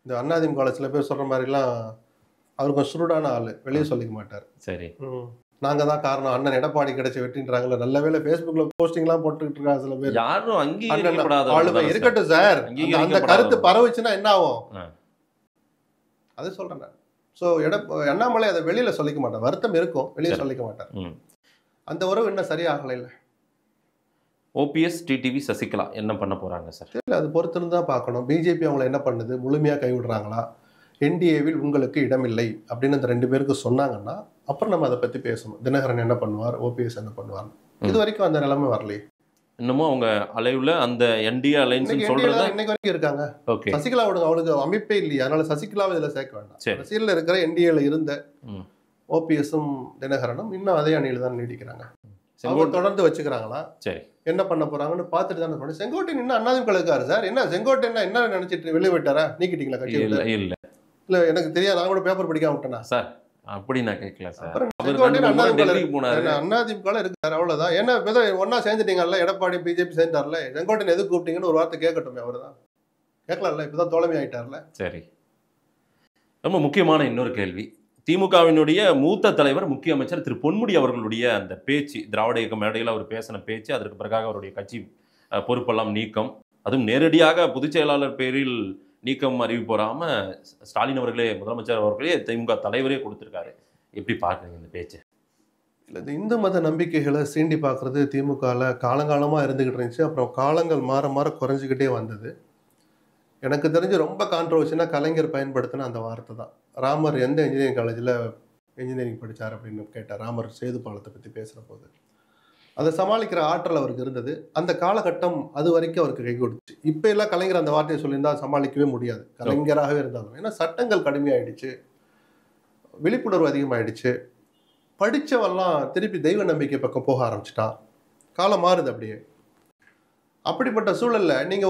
இந்த அதிமுக சில பேர் சொல்ற மாதிரி எல்லாம் அவர் கொஞ்சம் சுருடான ஆளு, வெளியே சொல்லிக்க மாட்டார். சரி, நாங்க தான் காரணம், அண்ணன் எடப்பாடி கிடைச்ச வெற்றின்றாங்களே, நல்ல வேலை பேஸ்புக்ல போஸ்டிங் எல்லாம் போட்டுக்கிட்டு இருக்காங்க சில பேர். யாரும் அங்கீகரிக்கப்படாத இருக்கட்டும் சார், அந்த கருத்து பரவுச்சுன்னா என்ன ஆகும் அது சொல்றேன். சோ அண்ணாமலை அதை வெளியில சொல்லிக்க மாட்டார், வருத்தம் இருக்கும், வெளியே சொல்லிக்க மாட்டார். அந்த உறவு இன்னும் சரியாகல. இல்ல ஓபிஎஸ் டிடிவி சசிகலா என்ன பண்ண போறாங்க சார்? இல்ல அது பொறுத்திருந்து தான் பார்க்கணும். பிஜேபி அவங்களை என்ன பண்ணுது, முழுமையா கைவிடுறாங்களா, என்டிஏவில் உங்களுக்கு இடமில்லை அப்படின்னு அந்த 2 பேருக்கு சொன்னாங்கன்னா அப்புறம் நம்ம அதை பத்தி பேசணும். தினகரன் என்ன பண்ணுவார், ஓபிஎஸ் என்ன பண்ணுவார், இது வரைக்கும் அந்த நிலைமை வரலையே. இன்னமும் அவங்க அலைவுல அந்த என்டிஏ அலைன்ஸ் சொல்றது இன்னைக்கு வரைக்கும் இருக்காங்க. ஓகே. சசிகலாவோட அவளுக்கு அமைப்பே இல்லையா, அதனால சசிகலாவை இதுல சேர்க்க வேண்டாம். அரசியல்ல இருக்கிற என்டிஏல இருந்த ஓபிஎஸும் தினகரனும் இன்னும் அதே அணியில தான் நீடிக்கிறாங்க. தொடர்ந்து வச்சுக்கிறாங்களா, சரி என்ன பண்ண போறாங்கன்னு பார்த்துட்டு தானே சொன்னேன். செங்கோட்டையன் இன்னும் அண்ணாதிமுக இருக்காரு சார். என்ன செங்கோட்டையன் என்ன நினைச்சிட்டு வெளியே விட்டாரா, நீக்கிட்டீங்களா கட்சி? இல்ல இல்ல எனக்கு தெரியாது, நான் கூட பேப்பர் படிக்காம விட்டேனா சார்? அப்படி நான் கேட்கல சார். அண்ணாதிமுக இருக்காரு, அவ்வளவுதான். ஏன்னா ஒன்னா சேர்ந்துட்டீங்கல்ல, எடப்பாடி பிஜேபி சேர்ந்தார்ல, செங்கோட்டையன் எது கூப்பிட்டீங்கன்னு ஒரு வார்த்தை கேட்கட்டுமே. அவர்தான் கேட்கலாம்ல, இப்பதான் தோழமை ஆயிட்டார்ல. சரி, ரொம்ப முக்கியமான இன்னொரு கேள்வி. திமுகவினுடைய மூத்த தலைவர் முக்கிய அமைச்சர் திரு பொன்முடி அவர்களுடைய அந்த பேச்சு, திராவிட இயக்க மேடையில் அவர் பேசின பேச்சு, அதற்கு பிறகாக அவருடைய கட்சி பொறுப்பெல்லாம் நீக்கம், அதுவும் நேரடியாக பொதுச் செயலாளர் பேரில் நீக்கம் அறிவிப்பு வராம ஸ்டாலின் அவர்களே, முதலமைச்சர் அவர்களே, திமுக தலைவரே கொடுத்திருக்காரு. எப்படி பார்க்குறீங்க இந்த பேச்சு? இல்லை, இது இந்து மத நம்பிக்கைகளை சீண்டி பார்க்கறது திமுகவில் காலங்காலமாக இருந்துக்கிட்டு இருந்துச்சு. அப்புறம் காலங்கள் மாற மாற குறைஞ்சிக்கிட்டே வந்தது. எனக்கு தெரிஞ்சு ரொம்ப கான்ட்ரவர்சினா கலைஞர் பயன்படுத்தின அந்த வார்த்தை தான். ராமர் எந்த இன்ஜினியரிங் காலேஜில் இன்ஜினியரிங் படித்தார் அப்படின்னு கேட்டார். ராமர் சேது பாலத்தை பற்றி பேசுகிற போது அதை சமாளிக்கிற ஆற்றல் அவருக்கு இருந்தது. அந்த காலகட்டம் அது வரைக்கும் அவருக்கு கை கொடுத்துச்சு. இப்போ எல்லாம் கலைஞர் அந்த வார்த்தையை சொல்லியிருந்தால் சமாளிக்கவே முடியாது, கலைஞராகவே இருந்தாலும். ஏன்னா சட்டங்கள் கடுமையாயிடுச்சு, விழிப்புணர்வு அதிகமாகிடுச்சு, படித்தவெல்லாம் திருப்பி தெய்வ நம்பிக்கை பக்கம் போக ஆரம்பிச்சிட்டான். காலம் மாறுது அப்படியே. அப்படிப்பட்ட சூழல்ல நீங்க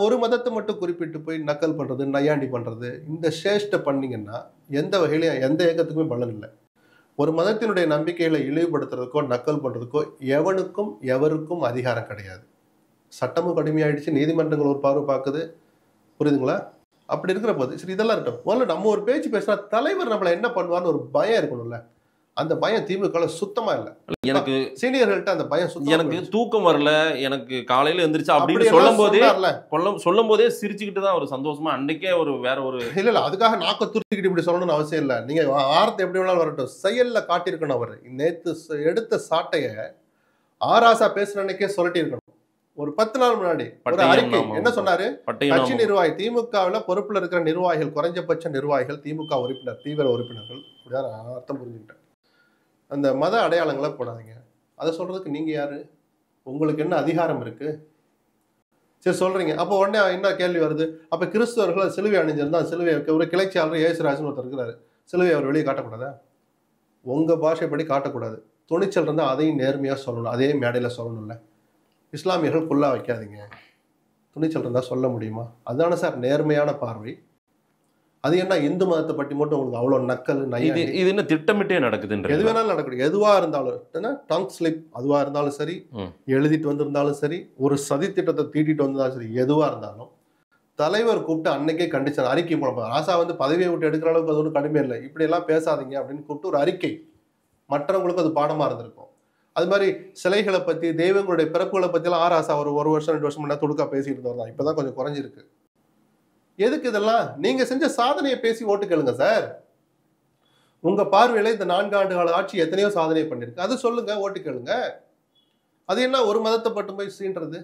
ஒரு மதத்தை மட்டும் குறிப்பிட்டு போய் நக்கல் பண்றது, நையாண்டி பண்றது, இந்த சேஷ்டை பண்ணீங்கன்னா எந்த வகையிலையும் எந்த இயக்கத்துக்குமே பலன் இல்லை. ஒரு மதத்தினுடைய நம்பிக்கைகளை இழிவுபடுத்துறதுக்கோ நக்கல் பண்றதுக்கோ எவனுக்கும் எவருக்கும் அதிகாரம் கிடையாது. சட்டமும் கடுமையாயிடுச்சு, நீதிமன்றங்கள் ஒரு பார்வை பார்க்குது, புரியுதுங்களா? அப்படி இருக்கிற போது சரி இதெல்லாம் இருக்கட்டும். முதல்ல நம்ம ஒரு பேச்சு பேசினா தலைவர் நம்மளை என்ன பண்ணுவான்னு ஒரு பயம் இருக்கணும்ல. அந்த பயம் திமுக சுத்தமா இல்லை. எனக்கு சீனியர்கள்ட்ட அந்த பயம் சுத்தமா, எனக்கு தூக்கம் வரல, எனக்கு காலையில எந்திரிச்சா அப்படின்னு சொல்லும் போதே சிரிச்சுக்கிட்டு தான் ஒரு சந்தோஷமா அன்னைக்கே ஒரு வேற ஒரு இல்ல அதுக்காக நாக்க துருத்திக்கிட்டு இப்படி சொல்லணும்னு அவசியம் இல்லை. நீங்க வார்த்தை எப்படி வேணாலும் வரட்டும், செயல்ல காட்டியிருக்கணும். அவர் நேத்து எடுத்த சாட்டைய ஆராசா பேசுற அன்னைக்கே சொல்லிட்டு இருக்கணும். ஒரு 10 நாள் முன்னாடி ஒரு அறிக்கை என்ன சொன்னாரு, கட்சி நிர்வாகி திமுகவில் பொறுப்புல இருக்கிற நிர்வாகிகள், குறைஞ்சபட்ச நிர்வாகிகள், திமுக உறுப்பினர், தீவிர உறுப்பினர்கள், அர்த்தம் புரிஞ்சுக்கிட்டேன், அந்த மத அடையாளங்களை போடாதீங்க. அதை சொல்றதுக்கு நீங்க யாரு, உங்களுக்கு என்ன அதிகாரம் இருக்கு? சரி சொல்றீங்க. அப்போ உடனே என்ன கேள்வி வருது, அப்ப கிறிஸ்தவர்கள் சிலுவை அணிஞ்சிருந்தா சிலுவை ஒரு கிளைச்சியாளர் ஏசுராஜன் ஒருத்தர் இருக்கிறாரு, சிலுவை அவர் வெளியே காட்டக்கூடாதா? உங்க பாஷைப்படி காட்டக்கூடாது. துணிச்சல் இருந்தால் அதையும் நேர்மையா சொல்லணும், அதே மேடையில சொல்லணும்ல. இஸ்லாமியர்கள் குல்லா வைக்காதீங்க, துணிச்சல் இருந்தால் சொல்ல முடியுமா? அதுதானே சார் நேர்மையான பார்வை. அது என்ன இந்து மதத்தை பற்றி மட்டும் உங்களுக்கு அவ்வளோ நக்கல் இது என்ன திட்டமிட்டே நடக்குதுன்ற? எது வேணாலும் நடக்குது. எதுவா இருந்தாலும் டங் ஸ்லிப் அதுவா இருந்தாலும் சரி, எழுதிட்டு வந்திருந்தாலும் சரி, ஒரு சதி திட்டத்தை தீட்டிட்டு வந்தாலும் சரி, எதுவா இருந்தாலும் தலைவர் கூப்பிட்டு அன்னைக்கே கண்டிச்சார். அறிக்கை போனப்ப ஆசா பதவியை விட்டு எடுக்கிற அளவுக்கு அது ஒன்றும் கடுமை இல்லை, இப்படி எல்லாம் பேசாதீங்க அப்படின்னு கூப்பிட்டு ஒரு அறிக்கை, மற்றவங்களுக்கும் அது பாடமா இருந்திருக்கும். அது மாதிரி சிலைகளை பத்தி, தெய்வங்களுடைய பிறப்புகளை பத்தி எல்லாம் ஆசா ஒரு வருஷம் 2 வருஷம் முன்னாடி துடுக்கா பேசிட்டு இருந்தவர் தான். இப்பதான் கொஞ்சம் குறைஞ்சிருக்கு. எதுக்கு இதெல்லாம்? நீங்க செஞ்ச சாதனையை பேசி ஓட்டு கேளுங்க சார். உங்க பார்வையில இந்த 4 ஆண்டு கால ஆட்சி எத்தனையோ சாதனை பண்ணிருக்கு, அது சொல்லுங்க, ஓட்டு கேளுங்க. அது என்ன ஒரு மதத்தை மட்டும் போய் சீன்றது?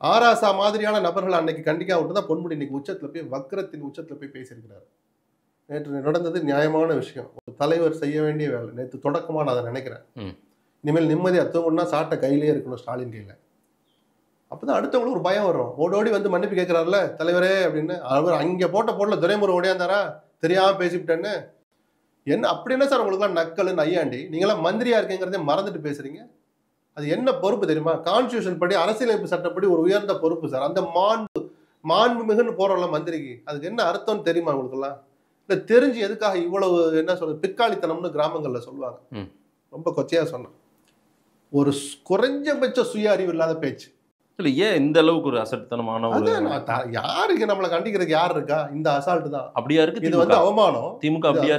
ஆராசா மாதிரியான நபர்கள் அன்னைக்கு கண்டிக்கா விட்டுதான் பொன்முடி இன்னைக்கு உச்சத்துல போய் வக்ரத்தின் உச்சத்துல போய் பேசியிருக்கிறாரு. நேற்று நடந்தது நியாயமான விஷயம், ஒரு தலைவர் செய்ய வேண்டிய வேலை. நேற்று தொடக்கமா நான் அதை நினைக்கிறேன். இனிமேல் நிம்மதி அத்தவங்கன்னா சாட்டை கையிலே இருக்கணும், ஸ்டாலின் கையில. அப்பதான் அடுத்தவங்களுக்கு ஒரு பயம் வரும். ஓடோடி மன்னிப்பு கேட்கிறாருல தலைவரே அப்படின்னு. அவர் அங்க போட்ட போடல துரைமுருகன் ஓடியாந்தாரா, தெரியாம பேசிவிட்டேன்னு. என்ன அப்படி என்ன சார் உங்களுக்குலாம் நக்கல் நையாண்டி? நீங்களாம் மந்திரியா இருக்கீங்கிறதே மறந்துட்டு பேசுறீங்க. அது என்ன பொறுப்பு தெரியுமா? கான்ஸ்டியூஷன் படி, அரசியலமைப்பு சட்டப்படி ஒரு உயர்ந்த பொறுப்பு சார். அந்த மாண்புமிகுன்னு போறோம்ல மந்திரிக்கு, அதுக்கு என்ன அர்த்தம்னு தெரியுமா உங்களுக்குலாம்? இல்ல தெரிஞ்சு எதுக்காக இவ்வளவு என்ன சொல்றது பிற்காலித்தனம்னு கிராமங்கள்ல சொல்லுவாங்க. ரொம்ப கொச்சையா சொன்னேன். ஒரு குறைஞ்சபட்ச சுய அறிவு இல்லாத பேச்சு. இல்ல ஏன் இந்த அளவுக்கு ஒரு அசட்டுத்தனமான ஒரு யாருக்கு நம்மளை கண்டிக்கிறதுக்கு யார் இருக்கா? இந்த அசால்ட் தான். அப்படியா இருக்கு? இது வந்து அவமானம். திமுக அப்படியா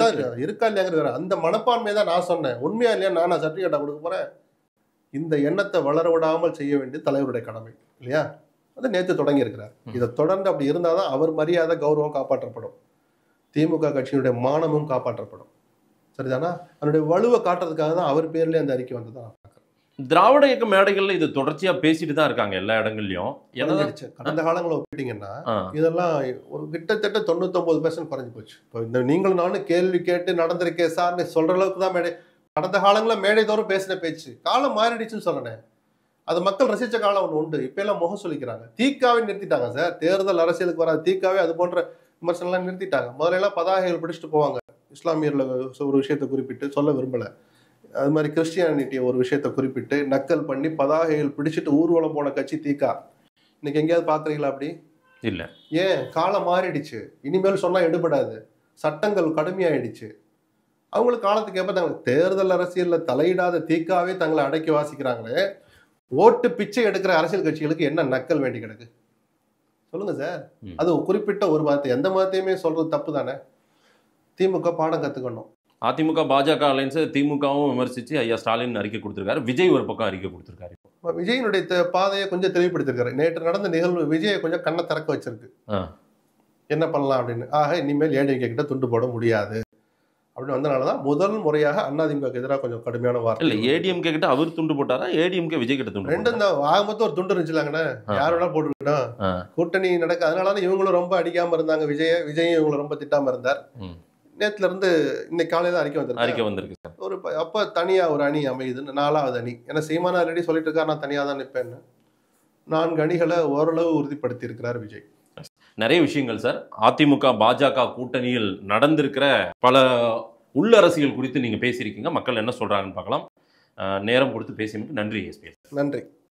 இருக்கா இல்லையாங்கிற அந்த மனப்பான்மை தான் நான் சொன்னேன். உண்மையா இல்லையா நான் சர்டிபிகேட்டா கொடுக்க போறேன். இந்த எண்ணத்தை வளர விடாமல் செய்ய வேண்டிய தலைவருடைய கடமை இல்லையா? அது நேற்று தொடங்கி இருக்கிறார். இதை தொடர்ந்து அப்படி இருந்தாதான் அவர் மரியாதை கௌரவம் காப்பாற்றப்படும், திமுக கட்சியினுடைய மானமும் காப்பாற்றப்படும். சரிதானா? அதனுடைய வலுவை காட்டுறதுக்காக தான் அவர் பேர்லயே அந்த அறிக்கை வந்ததான். திராவிட இயக்க மேடைகள்ல இது தொடர்ச்சியா பேசிட்டு தான் இருக்காங்க எல்லா இடங்கள்லயும். கடந்த காலங்களை ஒப்பிட்டீங்கன்னா இதெல்லாம் ஒரு கிட்டத்தட்ட 99% குறைஞ்சு போச்சு. இப்போ இந்த நீங்களும் நானும் கேள்வி கேட்டு நடந்திருக்கேன் சார்னு சொல்ற அளவுக்கு தான் மேடை. கடந்த காலங்களில் மேடை தோறும் பேசின பேச்சு. காலம் மாறிடுச்சுன்னு சொல்லணேன். அது மக்கள் ரசிச்ச காலம் ஒன்று உண்டு. இப்ப எல்லாம் முகம் சொல்லிக்கிறாங்க. தீக்காவே நிறுத்திட்டாங்க சார். தேர்தல் அரசியலுக்கு வராது தீக்காவே அது போன்ற விமர்சனம்லாம் நிறுத்திட்டாங்க. முதல்ல எல்லாம் பதாகைகள் பிடிச்சிட்டு போவாங்க. இஸ்லாமியர்ல ஒரு விஷயத்தை குறிப்பிட்டு சொல்ல விரும்பல. அது மாதிரி கிறிஸ்டியானிட்டியை ஒரு விஷயத்தை குறிப்பிட்டு நக்கல் பண்ணி பதாகைகள் பிடிச்சிட்டு ஊர்வலம் போன கட்சி தீகா. இன்னைக்கு எங்கேயாவது பாக்குறீங்களா? அப்படி இல்ல. ஏன்? காலம் மாறிடுச்சு. இனிமேல் சொன்னா எடுபடாது. சட்டங்கள் கடுமையாயிடுச்சு. அவங்களுக்கு காலத்துக்கு எப்ப தங்களுக்கு தேர்தல் அரசியல்ல தலையிடாத தீக்காவே தங்களை அடக்கி வாசிக்கிறாங்களே. ஓட்டு பிச்சை எடுக்கிற அரசியல் கட்சிகளுக்கு என்ன நக்கல் வேண்டி கிடக்கு சொல்லுங்க சார். அது குறிப்பிட்ட ஒரு மதத்தை எந்த மதத்தையுமே சொல்றது தப்பு தானே. திமுக பாடம் கத்துக்கணும். அதிமுக பாஜக அலைன்ஸ் திமுகவும் விமர்சிச்சு ஐயா ஸ்டாலின் அறிக்கை கொடுத்திருக்காரு. விஜய் ஒரு பக்கம் அறிக்கை கொடுத்திருக்காரு. விஜயனுடைய பாதையை கொஞ்சம் தெளிவுபடுத்திருக்காரு. நேற்று நடந்த நிகழ்வு விஜயை கொஞ்சம் கண்ணை திறக்க வச்சிருக்கு. என்ன பண்ணலாம் அப்படின்னு. ஆக இனிமேல் ஏடிஎம்கே கிட்ட துண்டு போட முடியாது அப்படின்னு வந்தனாலதான் முதல் முறையாக அதிமுக எதிராக கொஞ்சம் கடுமையான வார்த்தை. இல்ல ஏடிஎம்கே கிட்ட அவர் துண்டு போட்டாரா, ஏடிஎம்கே விஜய் கிட்ட துண்டு? ரெண்டும் தான். ஆக மொத்தம் ஒரு துண்டு இருந்துச்சுலாங்கண்ணே. யார் வேணா போட்டுக்கிட்டோம். கூட்டணி நடக்க அதனாலதான் இவங்களும் ரொம்ப அடிக்காம இருந்தாங்க. விஜயும் இவங்களை ரொம்ப திட்டாம இருந்தார். நேத்துல இருந்து இன்னைக்கு காலையில அறிக்கை வந்திருக்கு. ஒரு அப்ப தனியா ஒரு அணி அமையுதுன்னு 4வது அணி. ஏன்னா சீமானா ஆல்ரெடி சொல்லிட்டு இருக்காரு நான் தனியா தான் நிற்பேன்னு. 4 அணிகளை ஓரளவு உறுதிப்படுத்தி இருக்கிறார் விஜய். நிறைய விஷயங்கள் சார். அதிமுக பாஜக கூட்டணியில் நடந்திருக்கிற பல உள்ளரசியல் குறித்து நீங்க பேசியிருக்கீங்க. மக்கள் என்ன சொல்றாங்கன்னு பார்க்கலாம். நேரம் கொடுத்து பேசியமைக்கு நன்றி எஸ்பி. நன்றி.